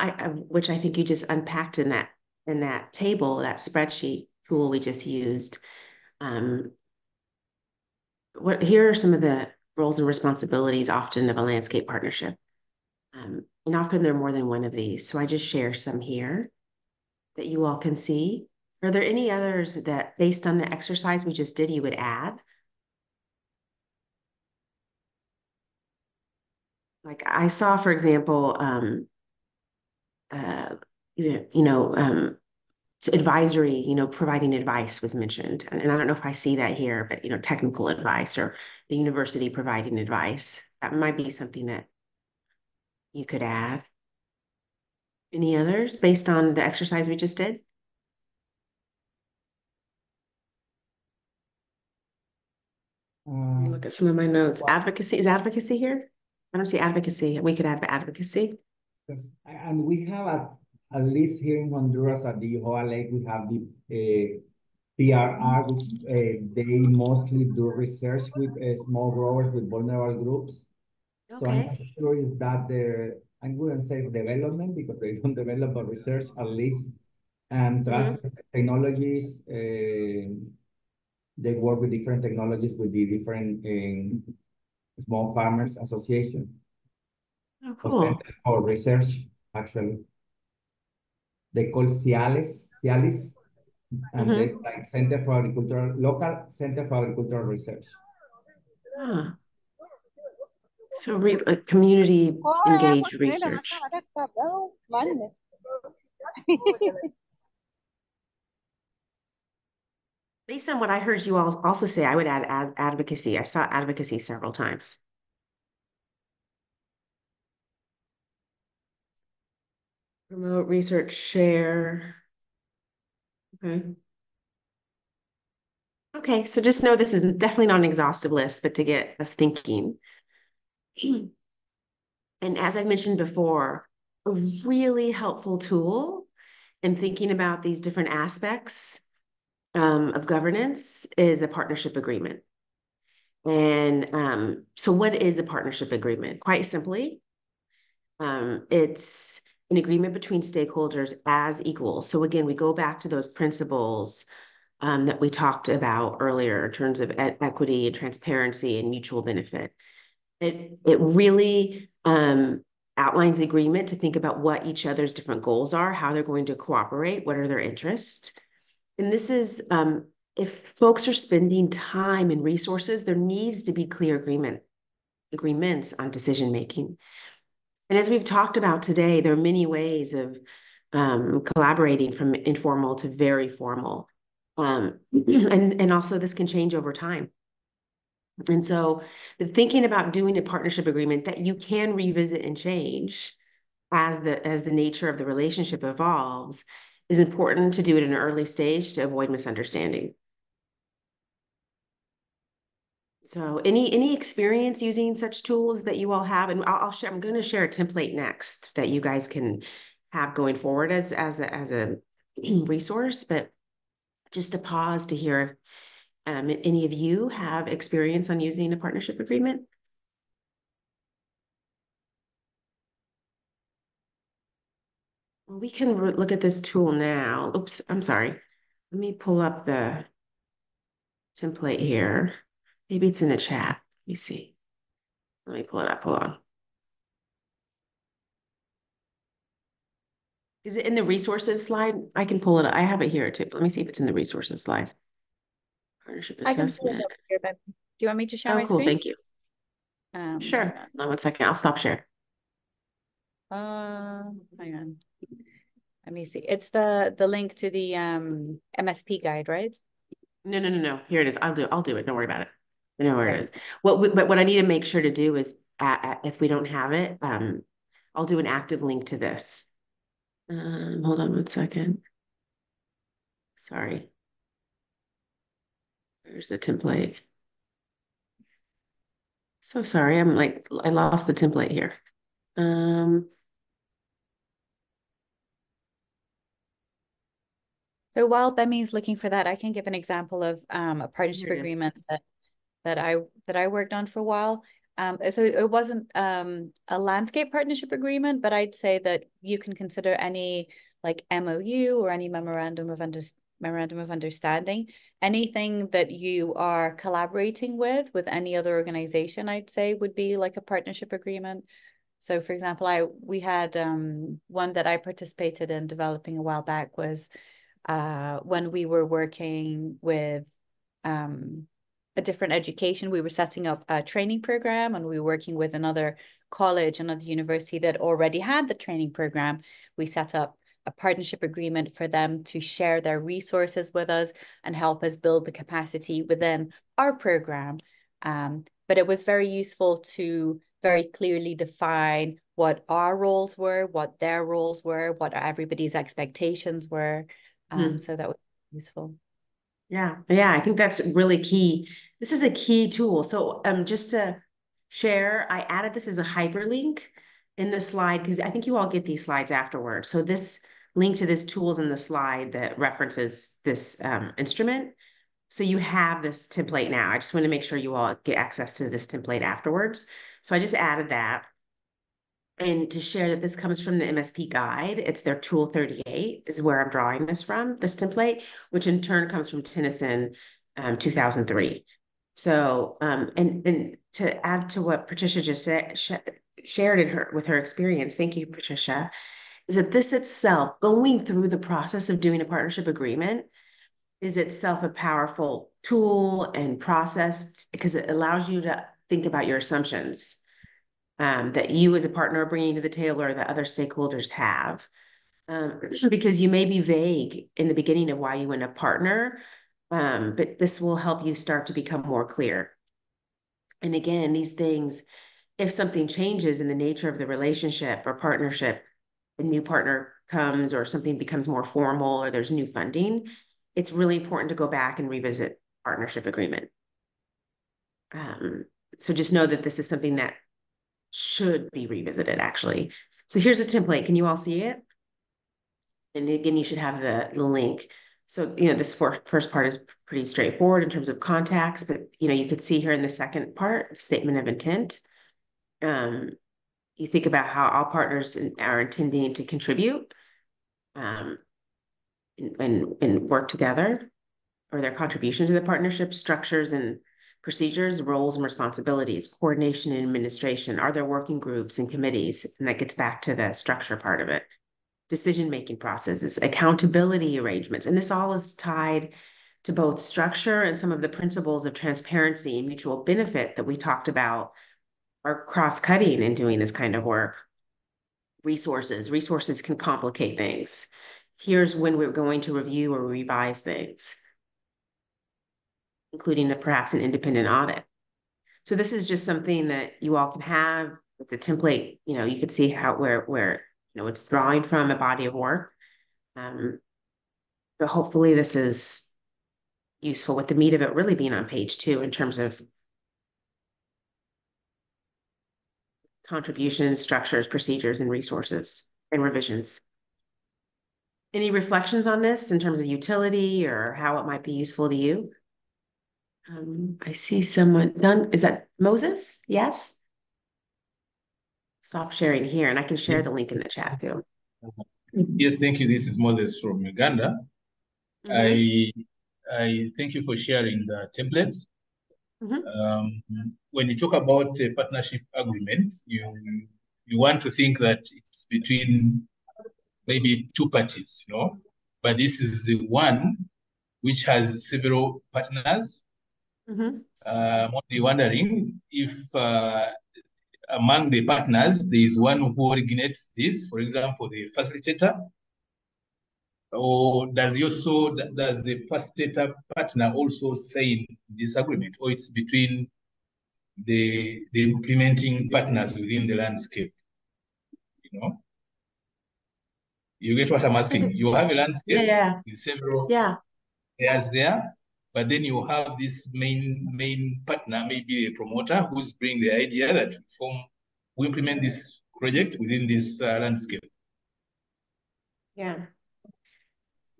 which I think you just unpacked in that table, that spreadsheet tool we just used. Here are some of the roles and responsibilities often of a landscape partnership. And often there are more than one of these. So I just share some here that you all can see. Are there any others that, based on the exercise we just did, you would add? Like I saw, for example, advisory, providing advice was mentioned. And I don't know if I see that here, but, technical advice or the university providing advice. That might be something that you could add. Any others based on the exercise we just did? Let me look at some of my notes. Advocacy, is advocacy here? I don't see advocacy. We could add advocacy. Yes. And we have at least here in Honduras at the Yohoa Lake, we have the PRR, which they mostly do research with small growers with vulnerable groups. So I'm not Okay. sure if that I wouldn't say development because they don't develop, but research at least, and transfer technologies. They work with different technologies with the different small farmers association. Oh, Or cool. Center for Research, actually. They call Cialis, and there's like Center for Agricultural, local Center for Agricultural Research. Ah. So like community engaged research. Based on what I heard you all also say, I would add advocacy. I saw advocacy several times. Promote research, share. Okay. Okay, so just know this is definitely not an exhaustive list, but to get us thinking. And as I mentioned before, a really helpful tool in thinking about these different aspects of governance is a partnership agreement. And so what is a partnership agreement? Quite simply, it's an agreement between stakeholders as equals. So again, we go back to those principles that we talked about earlier in terms of equity and transparency and mutual benefit. It really outlines the agreement to think about what each other's different goals are, how they're going to cooperate, what are their interests. And this is, if folks are spending time and resources, there needs to be clear agreements on decision making. And as we've talked about today, there are many ways of collaborating from informal to very formal. And also this can change over time. And so thinking about doing a partnership agreement that you can revisit and change as the nature of the relationship evolves is important to do it in an early stage to avoid misunderstanding. So any experience using such tools that you all have, and I'll share, I'm going to share a template next that you guys can have going forward as a resource, but just to pause to hear if any of you have experience on using a partnership agreement. We can look at this tool now. Oops, I'm sorry. Let me pull up the template here. Maybe it's in the chat. Let me see. Let me pull it up. Hold on. Is it in the resources slide? I can pull it up. I have it here too. Let me see if it's in the resources slide. Partnership I can pull it assessment. up here, but do you want me to share Oh, my cool. screen? Thank you. Sure. No, 1 second. I'll stop share. Hang on. Let me see. It's the link to the MSP guide, right? No. Here it is. I'll do it. Don't worry about it. I know where it is. But what I need to make sure to do is, if we don't have it, I'll do an active link to this. Hold on 1 second. Sorry. There's the template. So sorry. I lost the template here. So while Bemi's looking for that, I can give an example of a partnership agreement that I worked on for a while. So it wasn't a landscape partnership agreement, but I'd say that you can consider any like MOU or any memorandum of understanding, anything that you are collaborating with any other organization, I'd say would be like a partnership agreement. So for example, we had one that I participated in developing a while back was when we were working with a different education. We were setting up a training program and we were working with another college, another university that already had the training program. We set up a partnership agreement for them to share their resources with us and help us build the capacity within our program. But it was very useful to very clearly define what our roles were, what their roles were, what everybody's expectations were. So that was useful. Yeah, I think that's really key. This is a key tool. So just to share, I added this as a hyperlink in the slide because I think you all get these slides afterwards. So this link to this tool is in the slide that references this instrument. So you have this template now. I just want to make sure you all get access to this template afterwards. So I just added that. And to share that this comes from the MSP guide, it's their tool 38 is where I'm drawing this from, this template, which in turn comes from Tennyson 2003. So, and to add to what Patricia just said, shared with her experience, thank you, Patricia, is that this itself, going through the process of doing a partnership agreement, is itself a powerful tool and process because it allows you to think about your assumptions that you as a partner are bringing to the table or that other stakeholders have. Because you may be vague in the beginning of why you want to partner, but this will help you start to become more clear. And again, these things, if something changes in the nature of the relationship or partnership, a new partner comes or something becomes more formal or there's new funding, it's really important to go back and revisit partnership agreement. So just know that this is something that should be revisited actually. So here's a template. Can you all see it? And again, you should have the link. So, this first part is pretty straightforward in terms of contacts, but, you could see here in the second part, the statement of intent. You think about how all partners are intending to contribute and work together, or their contribution to the partnership, structures and procedures, roles and responsibilities, coordination and administration. Are there working groups and committees? And that gets back to the structure part of it. Decision-making processes, accountability arrangements. And this all is tied to both structure and some of the principles of transparency and mutual benefit that we talked about are cross-cutting in doing this kind of work. Resources can complicate things. Here's when we're going to review or revise things, including perhaps an independent audit. So this is just something that you all can have. It's a template, you could see where it's drawing from a body of work. But hopefully this is useful, with the meat of it really being on page 2 in terms of contributions, structures, procedures, and resources and revisions. Any reflections on this in terms of utility or how it might be useful to you? I see someone done. Is that Moses? Yes. Stop sharing here, and I can share the link in the chat too. Yes, thank you. This is Moses from Uganda. I thank you for sharing the template. When you talk about a partnership agreement, you want to think that it's between maybe two parties, but this is the one which has several partners. I'm only wondering if among the partners, there is one who originates this, for example, the facilitator, or does the facilitator partner also sign this agreement, or it's between the implementing partners within the landscape? You get what I'm asking? You have a landscape with several players there, but then you have this main partner, maybe a promoter, who's bringing the idea that we implement this project within this landscape. Yeah.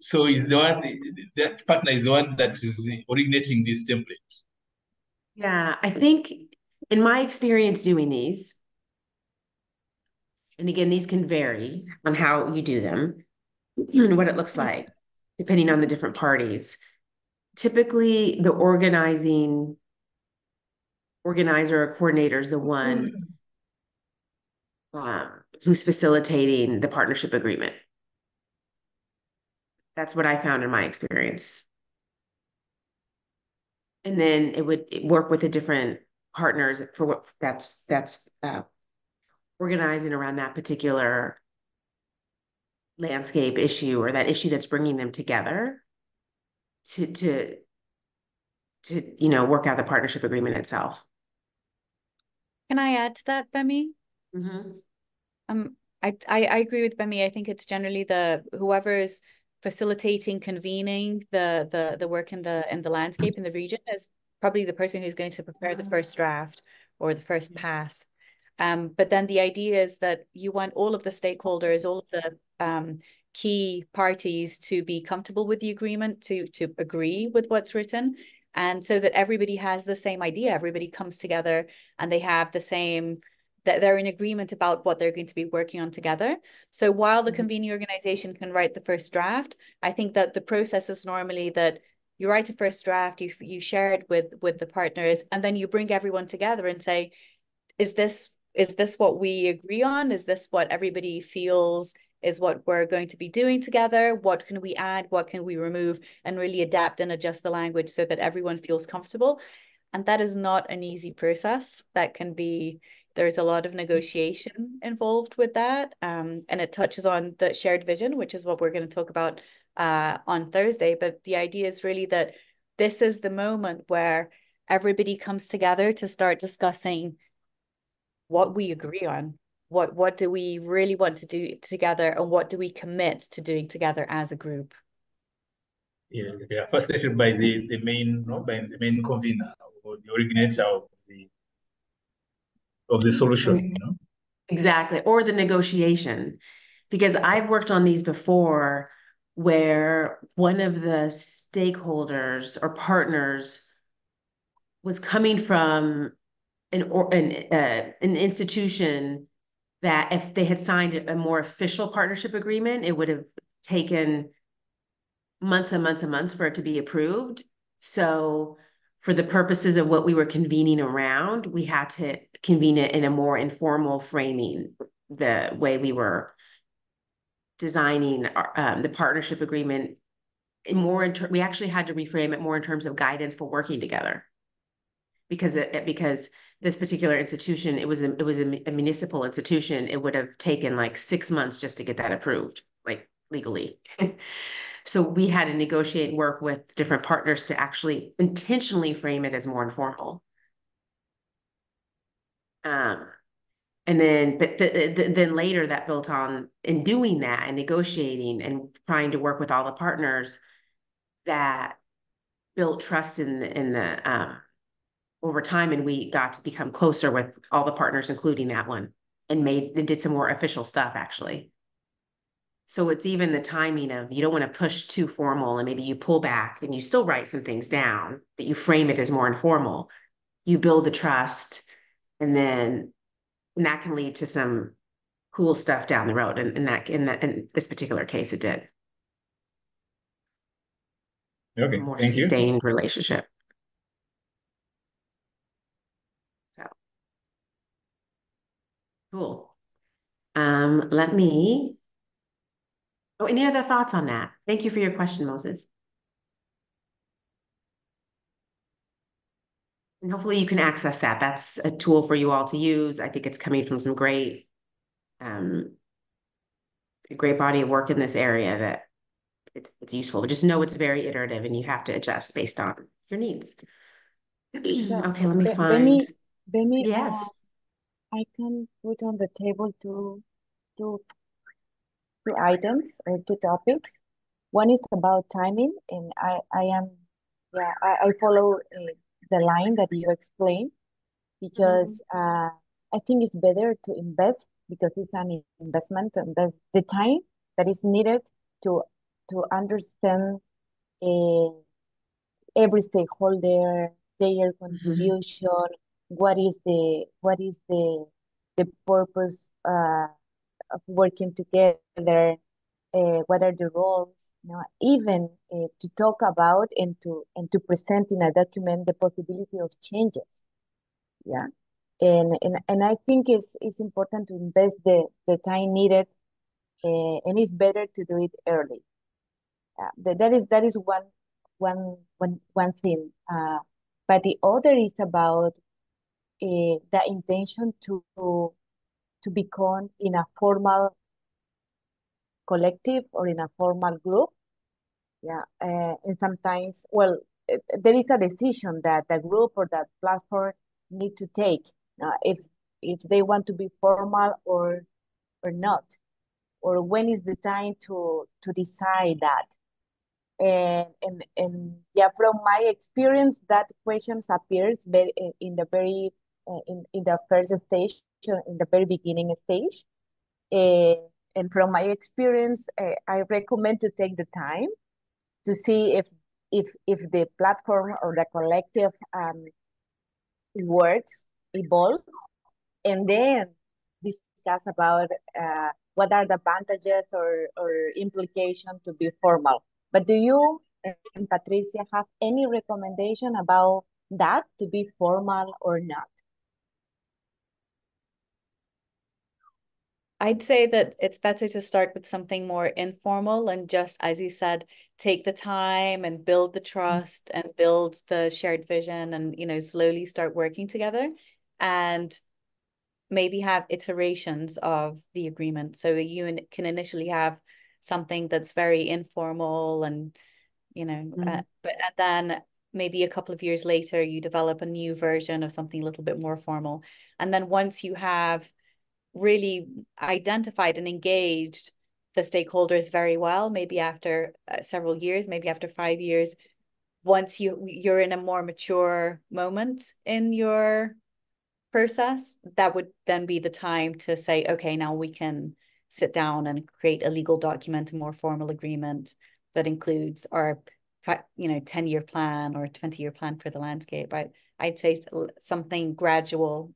So that partner is the one that is originating this template. Yeah, I think in my experience doing these, and again, these can vary on how you do them and what it looks like, depending on the different parties. Typically, the organizer or coordinator is the one who's facilitating the partnership agreement. That's what I found in my experience. And then it would work with the different partners for what that's organizing around that particular landscape issue or that issue that's bringing them together to work out the partnership agreement itself. Can I add to that, Bemi? I agree with Bemi. I think it's generally whoever's facilitating, convening the work in the landscape in the region is probably the person who's going to prepare the first draft or the first pass. But then the idea is that you want all of the stakeholders, all of the key parties to be comfortable with the agreement, to agree with what's written, and so that everybody has the same idea, everybody comes together and they have the same that they're in agreement about what they're going to be working on together. So while the convening organization can write the first draft, I think that the process is normally that you write a first draft, you share it with the partners, and then you bring everyone together and say, is this what we agree on? Is this what everybody feels is what we're going to be doing together? What can we add? What can we remove? And really adapt and adjust the language so that everyone feels comfortable. And that is not an easy process. That can be, there's a lot of negotiation involved with that. And it touches on the shared vision, which is what we're going to talk about on Thursday. But the idea is really that this is the moment where everybody comes together to start discussing what we agree on. What do we really want to do together, and what do we commit to doing together as a group? Yeah, they are facilitated by the main, by the main convener or the originator of the solution, Exactly, or the negotiation, because I've worked on these before where one of the stakeholders or partners was coming from an institution that if they had signed a more official partnership agreement, it would have taken months and months and months for it to be approved. So for the purposes of what we were convening around, we had to convene it in a more informal framing, the way we were designing the partnership agreement. We actually had to reframe it more in terms of guidance for working together. Because this particular institution, it was a municipal institution, it would have taken like 6 months just to get that approved, like legally. So we had to negotiate and work with different partners to actually intentionally frame it as more informal. And then, but then later that built on, in doing that and negotiating and trying to work with all the partners, that built trust in the over time, and we got to become closer with all the partners, including that one, and did some more official stuff actually. So it's even the timing of, you don't want to push too formal and maybe you pull back and you still write some things down, but you frame it as more informal. You build the trust, and that can lead to some cool stuff down the road. And in this particular case, it did. Okay, a more thank you. sustained relationship. So cool. Let me. Oh, any other thoughts on that? Thank you for your question, Moses. And hopefully you can access that. That's a tool for you all to use. I think it's coming from some great body of work in this area that it's useful. But just know it's very iterative and you have to adjust based on your needs. So, Okay, let me find. Benny, Yes. I can put on the table two items or two topics. One is about timing, and I follow the line that you explained, because I think it's better to invest, because it's an investment to invest the time that is needed to understand every stakeholder, their contribution, what is the purpose of working together, what are the roles, even to talk about and to present in a document the possibility of changes. Yeah. And I think it's important to invest the time needed, and it's better to do it early. That is one thing. But the other is about the intention to become in a formal collective or in a formal group. Yeah, and sometimes, well, there is a decision that the group or that platform need to take, if they want to be formal or not, or when is the time to decide that. And yeah, from my experience, that questions appears in the very in the first stage, in the very beginning stage. And from my experience, I recommend to take the time to see if the platform or the collective works, evolve, and then discuss about what are the advantages or implications to be formal. But do you and Patricia have any recommendation about that to be formal or not? I'd say that it's better to start with something more informal and just, as you said, take the time and build the trust and build the shared vision and, slowly start working together and maybe have iterations of the agreement. So you can initially have something that's very informal and, but and then maybe a couple of years later, you develop a new version of something a little bit more formal. And then once you have really identified and engaged the stakeholders very well, maybe after several years, maybe after 5 years, once you're in a more mature moment in your process, that would then be the time to say, okay, now we can sit down and create a legal document, a more formal agreement that includes our 10-year plan or 20-year plan for the landscape. I'd say something gradual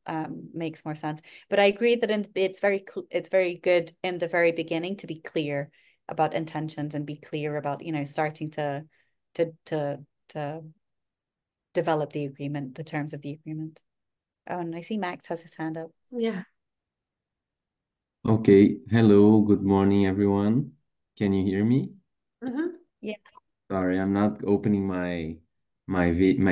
makes more sense. But I agree that it's very good in the very beginning to be clear about intentions and be clear about, starting to to develop the agreement, the terms of the agreement. Oh, and I see Max has his hand up. Yeah. Okay. Hello. Good morning, everyone. Can you hear me? Yeah. Sorry, I'm not opening my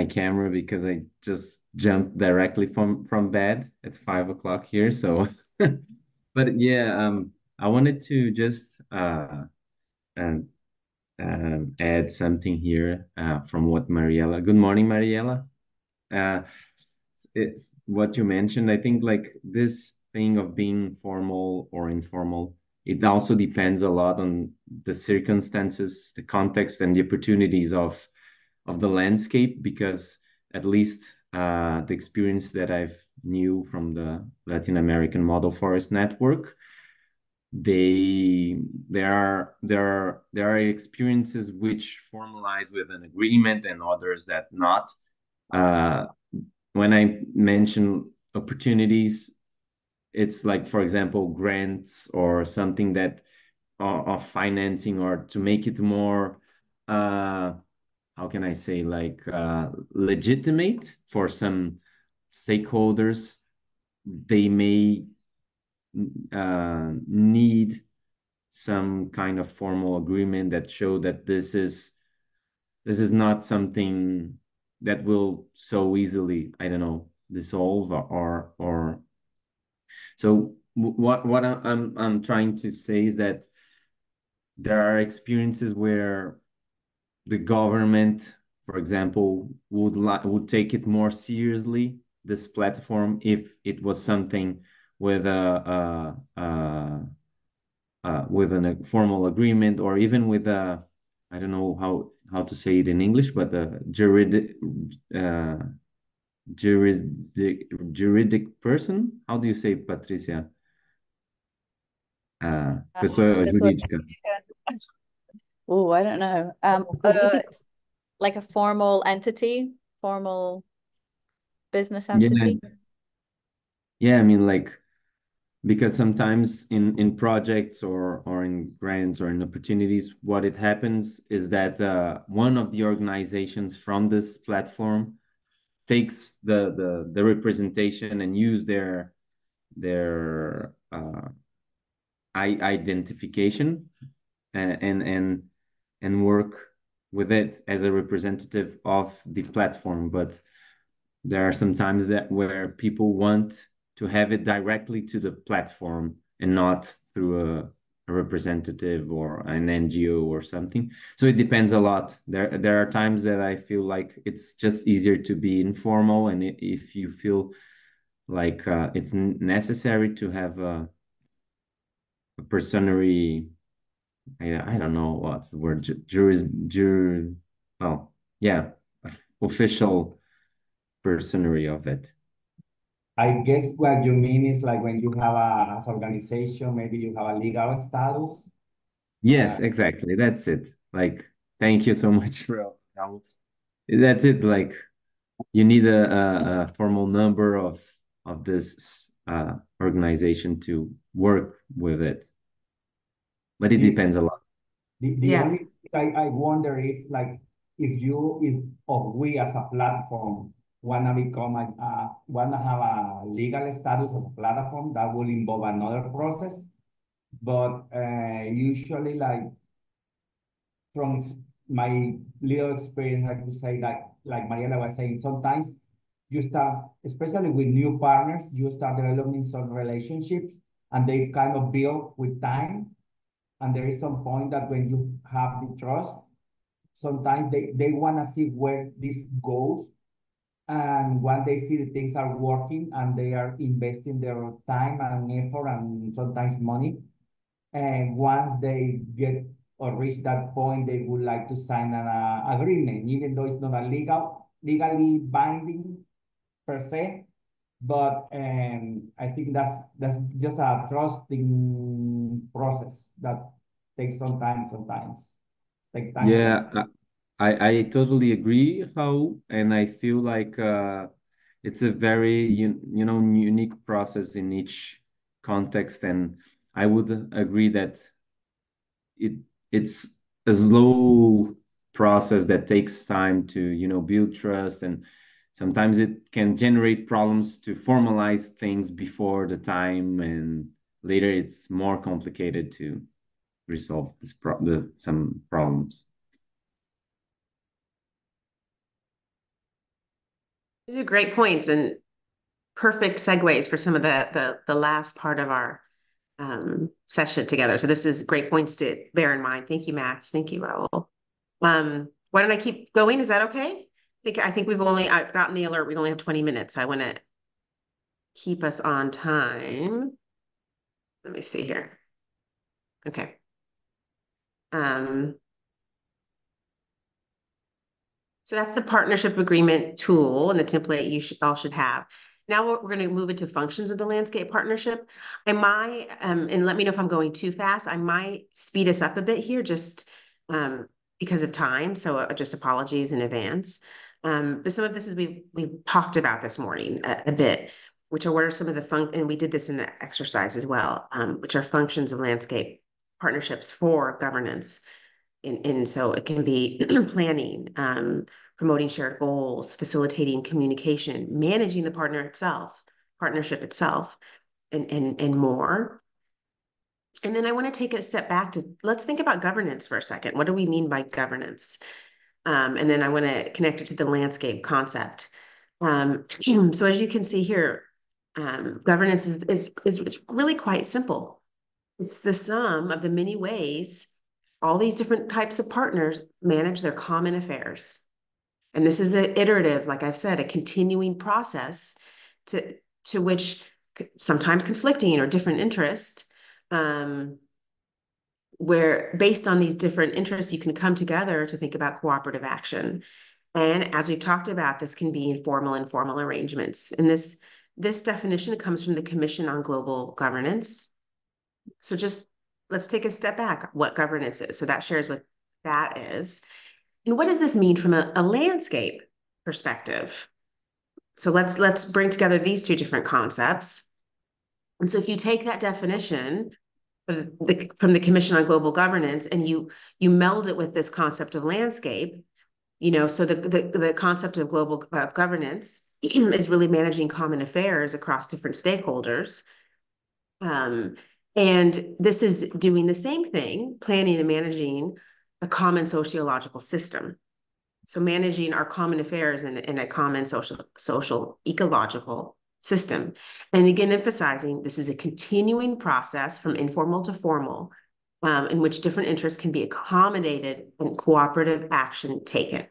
camera because I just jumped directly from bed at 5 o'clock here. So, but yeah, I wanted to just um, add something here from what Mariela. Good morning, Mariela. Uh, it's what you mentioned. I think like this thing of being formal or informal, it also depends a lot on the circumstances, the context, and the opportunities of the landscape. Because at least the experience that I've knew from the Latin American Model Forest Network, there are experiences which formalize with an agreement and others that not. Uh, when I mention opportunities, it's like, for example, grants or something that of financing, or to make it more how can I say, like legitimate for some stakeholders. They may need some kind of formal agreement that show that this is not something that will so easily, I don't know, dissolve or so what I'm trying to say is that there are experiences where the government, for example, would take it more seriously, this platform, if it was something with a formal agreement, or even with a, I don't know how to say it in English, but a juridic person. How do you say, Patricia? Pessoa Pessoa jurídica. Oh, I don't know. It's like a formal entity, formal business Yeah, entity. yeah. I mean, like, because sometimes in projects or in grants or in opportunities, what it happens is that one of the organizations from this platform takes the representation and use their identification and work with it as a representative of the platform. But there are some times where people want to have it directly to the platform and not through a representative or an NGO or something. So it depends a lot. There are times that I feel like it's just easier to be informal, and if you feel like it's necessary to have a personary, I don't know what's the word, well, yeah, official personary of it. I guess what you mean is like when you have as organization, maybe you have a legal status. Yes, exactly. That's it. Like, thank you so much, bro. That's it. Like, you need a formal number of this organization to work with it. But it depends a lot. The only thing I wonder if like if we as a platform wanna become wanna have a legal status as a platform, that will involve another process. But usually like from my little experience, I could say that like Mariela was saying, sometimes you start, especially with new partners, you start developing some relationships and they kind of build with time. And there is some point that when you have the trust, sometimes they want to see where this goes. And when they see the things are working and they are investing their time and effort and sometimes money, and once they get or reach that point, they would like to sign an agreement, even though it's not a legally binding per se. But I think that's just a trusting process that takes some time sometimes. Take time for Yeah, I totally agree, how, and I feel like it's a very unique process in each context, and I would agree that it's a slow process that takes time to build trust, and sometimes it can generate problems to formalize things before the time, and later it's more complicated to resolve some problems. These are great points and perfect segues for some of the last part of our session together. So this is great points to bear in mind. Thank you, Max. Thank you, Raul. Why don't I keep going? Is that okay? I think I've gotten the alert. We only have 20 minutes. I want to keep us on time. Let me see here. Okay. So that's the partnership agreement tool and the template you all should have. Now we're going to move into functions of the landscape partnership. I might, and let me know if I'm going too fast, I might speed us up a bit here just because of time. So just apologies in advance. But some of this is we've talked about this morning a bit, which are what are some of the and we did this in the exercise as well, which are functions of landscape partnerships for governance. And so it can be planning, promoting shared goals, facilitating communication, managing the partnership itself, and more. And then I want to take a step back let's think about governance for a second. What do we mean by governance? And then I want to connect it to the landscape concept. So as you can see here, governance is really quite simple. It's the sum of the many ways all these different types of partners manage their common affairs. And this is an iterative, like I've said, a continuing process to which sometimes conflicting or different interests, where based on these different interests, you can come together to think about cooperative action. And as we've talked about, this can be informal and formal arrangements. And this definition comes from the Commission on Global Governance. So just let's take a step back, what governance is. So that shares what that is. And what does this mean from a landscape perspective? So let's bring together these two different concepts. And so if you take that definition from the Commission on Global Governance and you meld it with this concept of landscape, so the concept of global governance is really managing common affairs across different stakeholders. And this is doing the same thing, planning and managing a common sociological system. So managing our common affairs in a common social ecological system. And again, emphasizing this is a continuing process from informal to formal, in which different interests can be accommodated and cooperative action taken.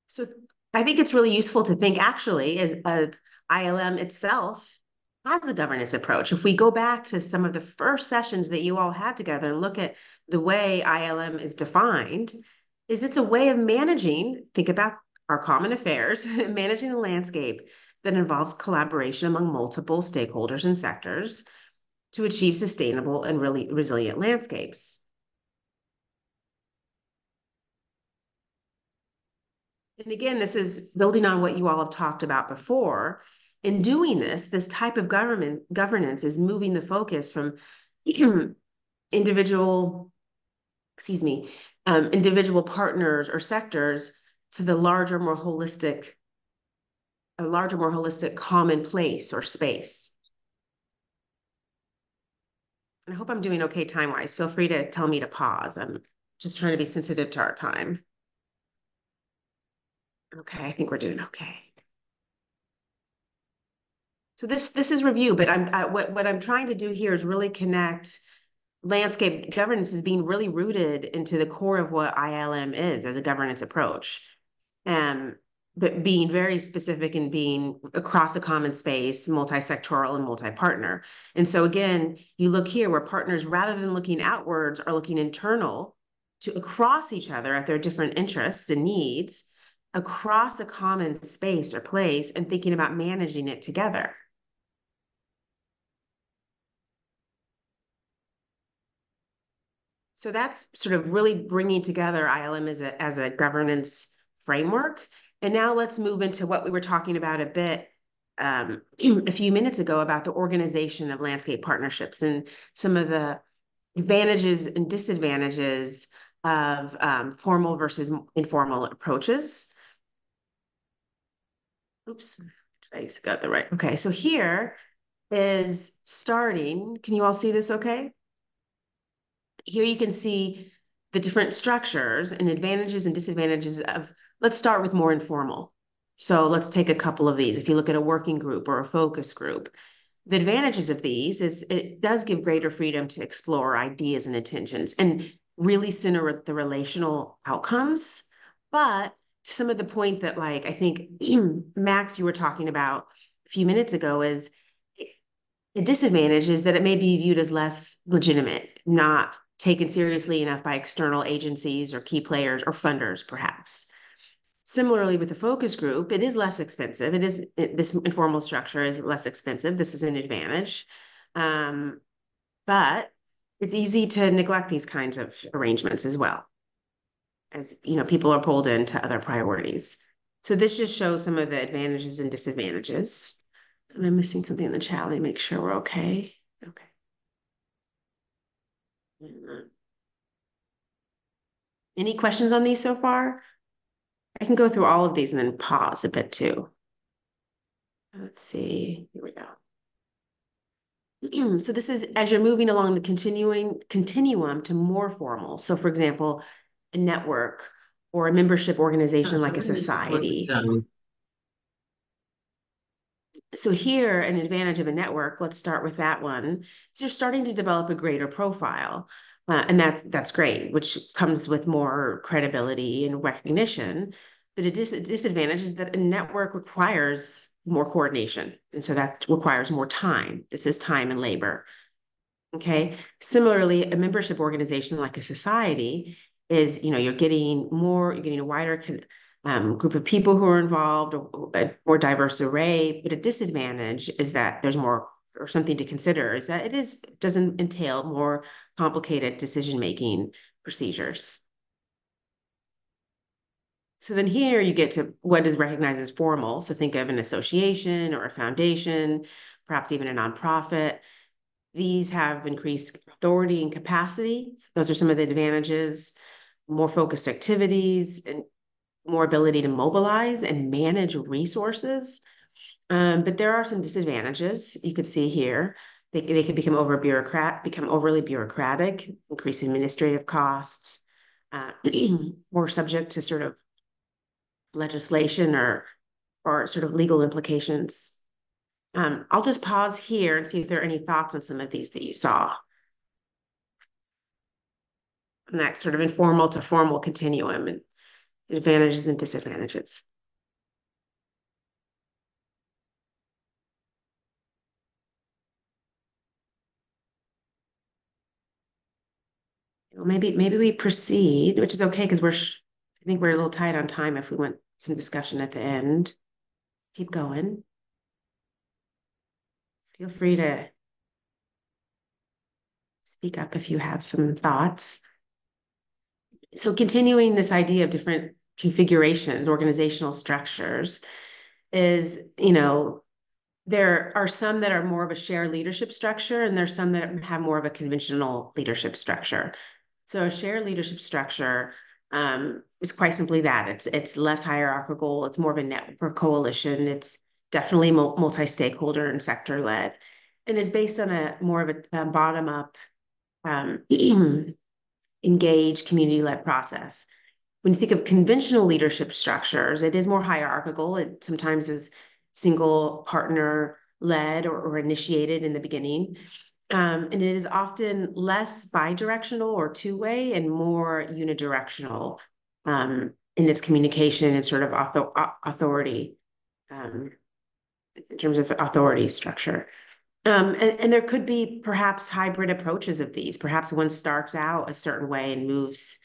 So I think it's really useful to think actually as ILM itself has a governance approach. If we go back to some of the first sessions that you all had together and look at the way ILM is defined, it's a way of managing, think about our common affairs, managing the landscape that involves collaboration among multiple stakeholders and sectors to achieve sustainable and really resilient landscapes. . 。 . 。 . 。 . 。 . 。 . 。 . 。 . 。 . . 。 . 。 . 。 . . . 。 . And again, this is building on what you all have talked about before. In doing this, this type of governance is moving the focus from individual, individual partners or sectors to the larger, more holistic common place or space. I hope I'm doing okay time-wise. Feel free to tell me to pause. I'm just trying to be sensitive to our time. Okay, I think we're doing okay. So this is review, but what I'm trying to do here is really connect landscape governance as being really rooted into the core of what ILM is as a governance approach. But being very specific and being across a common space, multi-sectoral and multi-partner. And so again, you look here where partners, rather than looking outwards, are looking internal to across each other at their different interests and needs, across a common space or place, and thinking about managing it together. So that's sort of really bringing together ILM as a governance framework. And now let's move into what we were talking about a bit a few minutes ago about the organization of landscape partnerships and some of the advantages and disadvantages of formal versus informal approaches. Oops, I got the right. Okay, so here is starting. Can you all see this okay? Here you can see the different structures and advantages and disadvantages of, let's start with more informal. So let's take a couple of these. If you look at a working group or a focus group, the advantages of these is it does give greater freedom to explore ideas and intentions and really center the relational outcomes. But to some of the point that, like, I think Max, you were talking about a few minutes ago, is the disadvantage is that it may be viewed as less legitimate, not taken seriously enough by external agencies or key players or funders, perhaps. Similarly, with the focus group, it is less expensive. This informal structure is less expensive. This is an advantage. But it's easy to neglect these kinds of arrangements as well, as people are pulled into other priorities. So this just shows some of the advantages and disadvantages. Am I missing something in the chat? Let me make sure we're okay. Okay. Any questions on these so far? I can go through all of these and then pause a bit too. Let's see, here we go. So this is as you're moving along the continuum to more formal. So for example, a network or a membership organization like a society. So here, an advantage of a network, let's start with that one, is you're starting to develop a greater profile. And that's great, which comes with more credibility and recognition. But a disadvantage is that a network requires more coordination. And so that requires more time. This is time and labor. Okay. Similarly, a membership organization like a society is, you're getting a wider group of people who are involved, or a more diverse array. But a disadvantage is that there's more, or something to consider, is that it doesn't entail more complicated decision-making procedures. So then here you get to what is recognized as formal. So think of an association or a foundation, perhaps even a nonprofit. These have increased authority and capacity. So those are some of the advantages, more focused activities and more ability to mobilize and manage resources. But there are some disadvantages you could see here. They could become overly bureaucratic, increase administrative costs, more subject to sort of legislation or sort of legal implications. I'll just pause here and see if there are any thoughts on some of these that you saw. And that sort of informal to formal continuum and advantages and disadvantages. Maybe we proceed, which is okay because I think we're a little tight on time if we want some discussion at the end. Keep going. Feel free to speak up if you have some thoughts. So continuing this idea of different configurations, organizational structures, is, there are some that are more of a shared leadership structure, and there's some that have more of a conventional leadership structure. So a shared leadership structure is quite simply that. It's less hierarchical. It's more of a network or coalition. It's definitely multi-stakeholder and sector-led, and is based on a more of a bottom-up, engaged, community-led process. When you think of conventional leadership structures, it is more hierarchical. It sometimes is single partner led or initiated in the beginning. And it is often less bi-directional or two-way and more unidirectional in its communication and sort of authority, in terms of authority structure. And there could be perhaps hybrid approaches of these. Perhaps one starts out a certain way and moves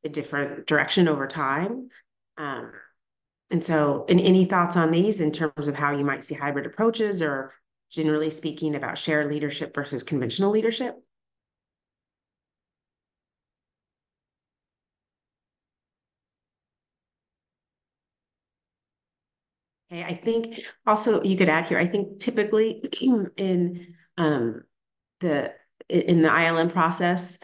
a different direction over time. And so, any thoughts on these in terms of how you might see hybrid approaches, or generally speaking about shared leadership versus conventional leadership? Okay, I think also you could add here, I think typically in the ILM process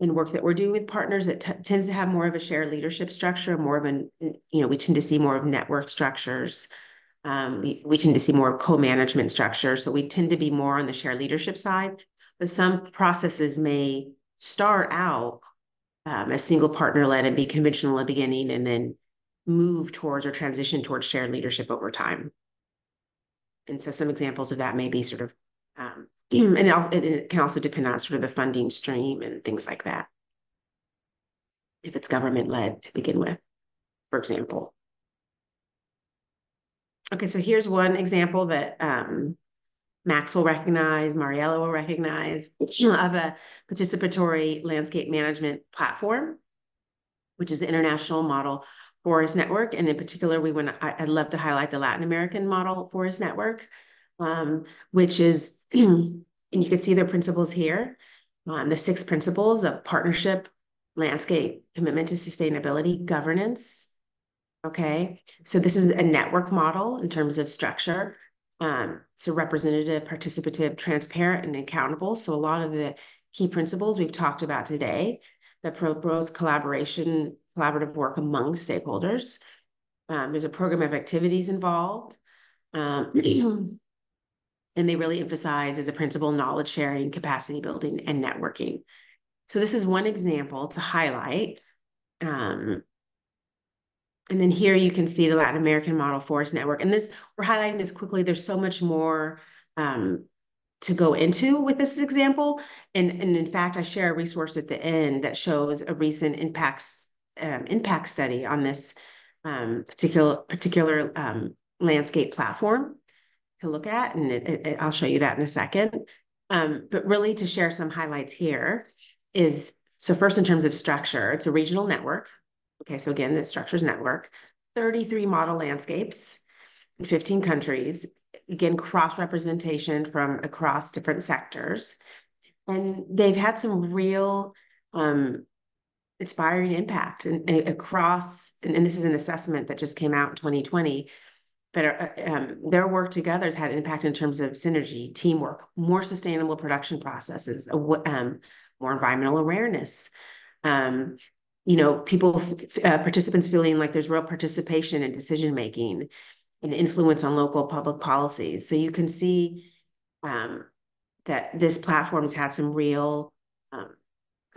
and work that we're doing with partners, it tends to have more of a shared leadership structure, more of an, we tend to see more of network structures. We tend to see more co-management structure. So we tend to be more on the shared leadership side, but some processes may start out as single partner led and be conventional at the beginning, and then move towards or transition towards shared leadership over time. And so some examples of that may be sort of, and it can also depend on sort of the funding stream and things like that. If it's government led to begin with, for example. Okay, so here's one example that Max will recognize, Mariella will recognize, of a participatory landscape management platform, which is the International Model Forest Network. And in particular, I'd love to highlight the Latin American Model Forest Network, which is, and you can see their principles here, the 6 principles of partnership, landscape, commitment to sustainability, governance. Okay, so this is a network model in terms of structure. So representative, participative, transparent, and accountable. So a lot of the key principles we've talked about today that promotes collaboration, collaborative work among stakeholders. There's a program of activities involved. And they really emphasize as a principle, knowledge sharing, capacity building, and networking. So this is one example to highlight. And then here you can see the Latin American Model Forest Network. And this, we're highlighting this quickly. There's so much more to go into with this example. And in fact, I share a resource at the end that shows a recent impact study on this particular landscape platform to look at. And I'll show you that in a second. But really to share some highlights here is, so first in terms of structure, it's a regional network. Okay, so again, the structure's network, 33 model landscapes in 15 countries, again, cross-representation from across different sectors. And they've had some real inspiring impact and across, and this is an assessment that just came out in 2020, but their work together has had an impact in terms of synergy, teamwork, more sustainable production processes, more environmental awareness, participants feeling like there's real participation in decision making and influence on local public policies. So you can see that this platform has had some real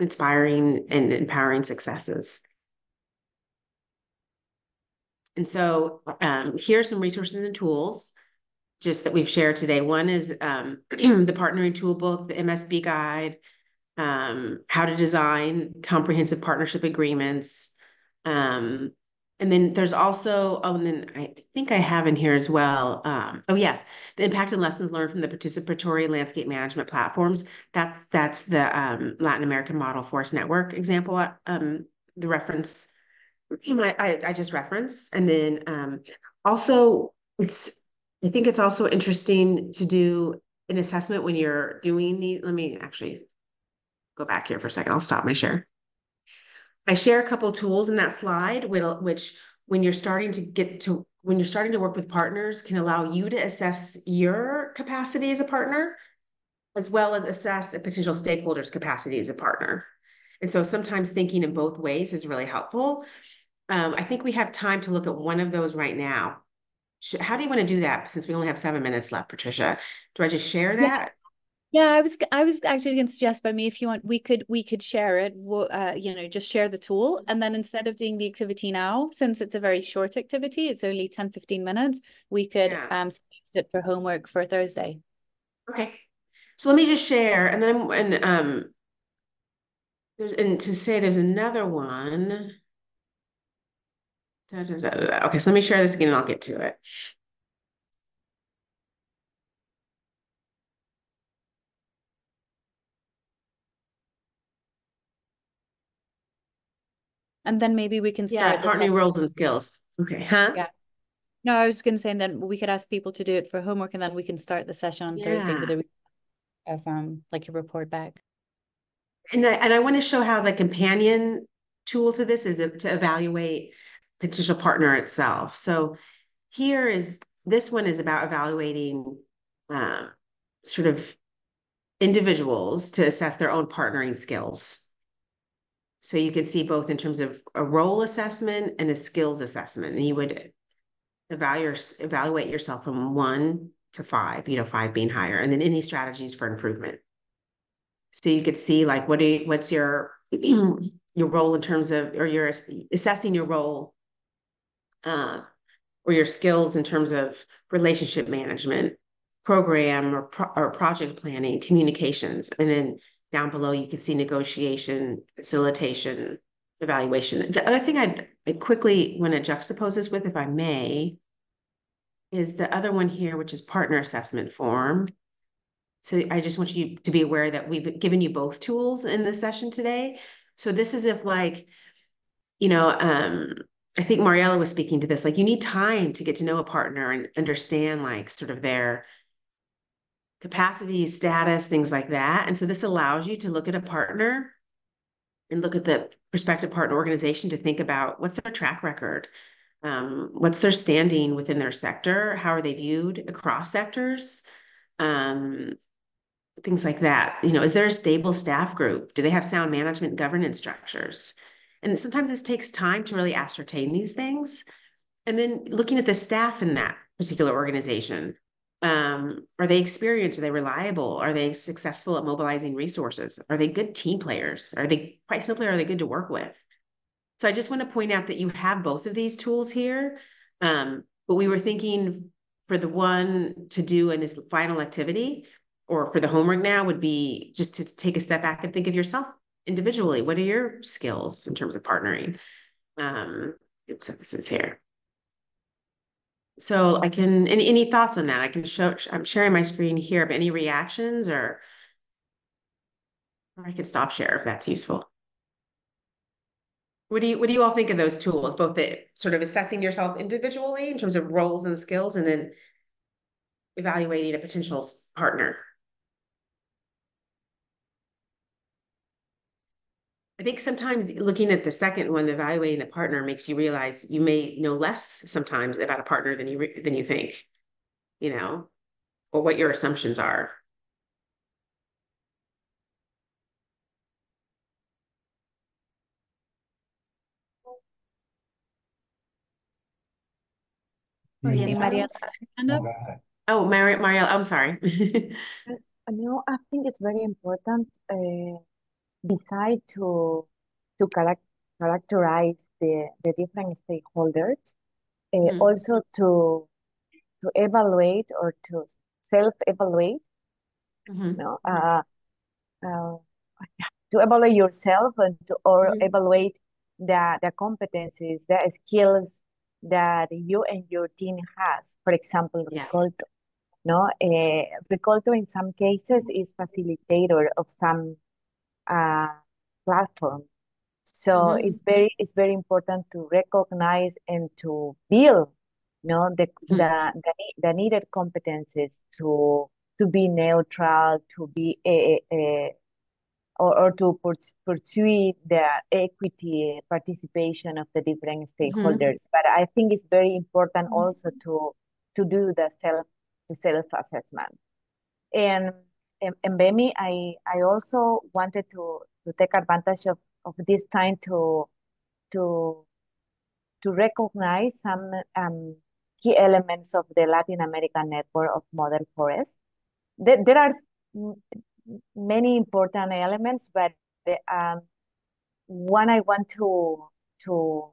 inspiring and empowering successes. And so here's some resources and tools just that we've shared today. One is the partnering toolbook, the MSP guide, how to design comprehensive partnership agreements. And then there's also, and then I think I have in here as well. Yes, the impact and lessons learned from the participatory landscape management platforms. That's the Latin American Model Forest Network example, the reference I just referenced. And then also I think it's also interesting to do an assessment when you're doing let me actually go back here for a second. I'll stop my share. I share a couple tools in that slide, which when you're starting to work with partners can allow you to assess your capacity as a partner, as well as assess a potential stakeholder's capacity as a partner. And so sometimes thinking in both ways is really helpful. I think we have time to look at one of those right now. How do you want to do that since we only have 7 minutes left, Patricia? Do I just share Yeah. that? Yeah, I was actually going to suggest by me if you want we could share it, you know, just share the tool, and then instead of doing the activity now, since it's a very short activity, it's only 10-15 minutes, we could use it for homework for Thursday. Okay. So let me just share, and then there's another one. Okay, so let me share this again and I'll get to it. And then maybe we can start the partnering session. roles and skills. Okay, huh? Yeah. No, I was going to say, and then we could ask people to do it for homework, and then we can start the session on Thursday with a like a report back. And I want to show how the companion tool to this is to evaluate potential partner itself. So this one is about evaluating sort of individuals to assess their own partnering skills. So you can see both in terms of a role assessment and a skills assessment. And you would evaluate yourself from 1 to 5, 5 being higher, and then any strategies for improvement. So you could see like what's your your role in terms of, or you're assessing your role or your skills in terms of relationship management, program or project planning, communications. And then down below, you can see negotiation, facilitation, evaluation. The other thing I quickly want to juxtapose this with, if I may, is the other one here, which is partner assessment form. So I just want you to be aware that we've given you both tools in this session today. So this is if like, I think Mariella was speaking to this, like you need time to get to know a partner and understand like sort of their capacity, status, things like that. And so this allows you to look at a partner and look at the prospective partner organization to think about what's their track record, what's their standing within their sector, how are they viewed across sectors, things like that. Is there a stable staff group? Do they have sound management governance structures? And sometimes this takes time to really ascertain these things. And then looking at the staff in that particular organization, are they experienced? Are they reliable? Are they successful at mobilizing resources? Are they good team players? Are they, quite simply, are they good to work with? So I just want to point out that you have both of these tools here. But we were thinking for the one to do in this final activity or for the homework now would be just to take a step back and think of yourself individually. What are your skills in terms of partnering? Oops, this is here. So I can, any thoughts on that? I can I'm sharing my screen here, but any reactions or I can stop share if that's useful. What do you all think of those tools, both the sort of assessing yourself individually in terms of roles and skills, and then evaluating a potential partner? I think sometimes looking at the second one, evaluating the partner, makes you realize you may know less sometimes about a partner than you think, or what your assumptions are. I see Maria. Oh, Marielle, I'm sorry. I think it's very important, beside to characterize the different stakeholders, also to evaluate or to self-evaluate, to evaluate yourself and evaluate the competencies, the skills that you and your team has. For example, Ricolto. No, Ricolto in some cases is facilitator of some platform. So it's very important to recognize and to build, the needed competencies to be neutral, to be or to pursue the equity participation of the different stakeholders. But I think it's very important also to do the self assessment. And Bemi, I also wanted to take advantage of this time to recognize some key elements of the Latin American network of model forests. There are many important elements, but one I want to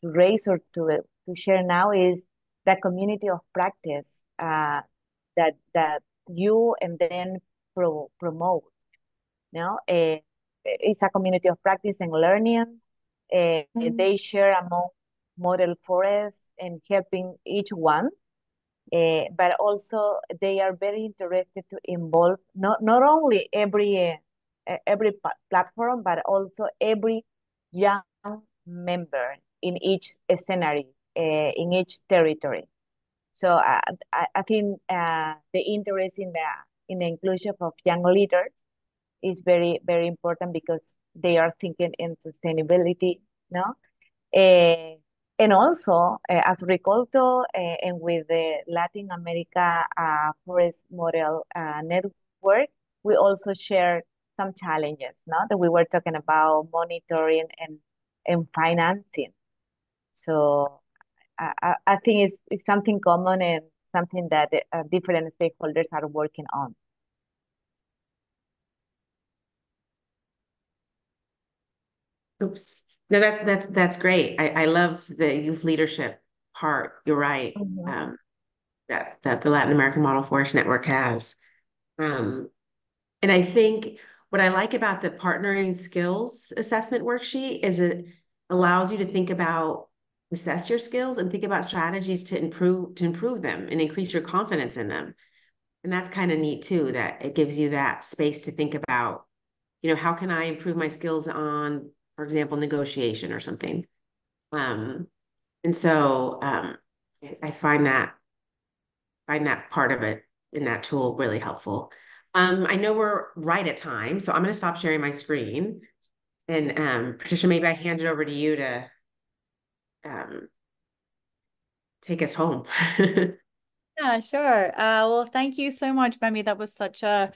raise or to share now is the community of practice that you and then promote. No, it's a community of practice and learning. They share among model forests and helping each one. But also they are very interested to involve not only every platform, but also every young member in each scenario, in each territory. So I think the interest in the inclusion of young leaders is very, very important because they are thinking in sustainability, no? And also, as Ricolto and with the Latin America Forest Model Network, we also share some challenges, no? That we were talking about monitoring and financing. So I think it's something common and something that different stakeholders are working on. Oops. No, that's great. I love the youth leadership part. You're right. That the Latin American Model Forest Network has. And I think what I like about the partnering skills assessment worksheet is it allows you to think about assess your skills and think about strategies to improve them and increase your confidence in them. And that's kind of neat too, that it gives you that space to think about, how can I improve my skills on, for example, negotiation or something. And so I find that part of it in that tool really helpful. I know we're right at time, so I'm going to stop sharing my screen. And Patricia, maybe I hand it over to you to take us home. Yeah, sure. Well, thank you so much, Bemi. That was such a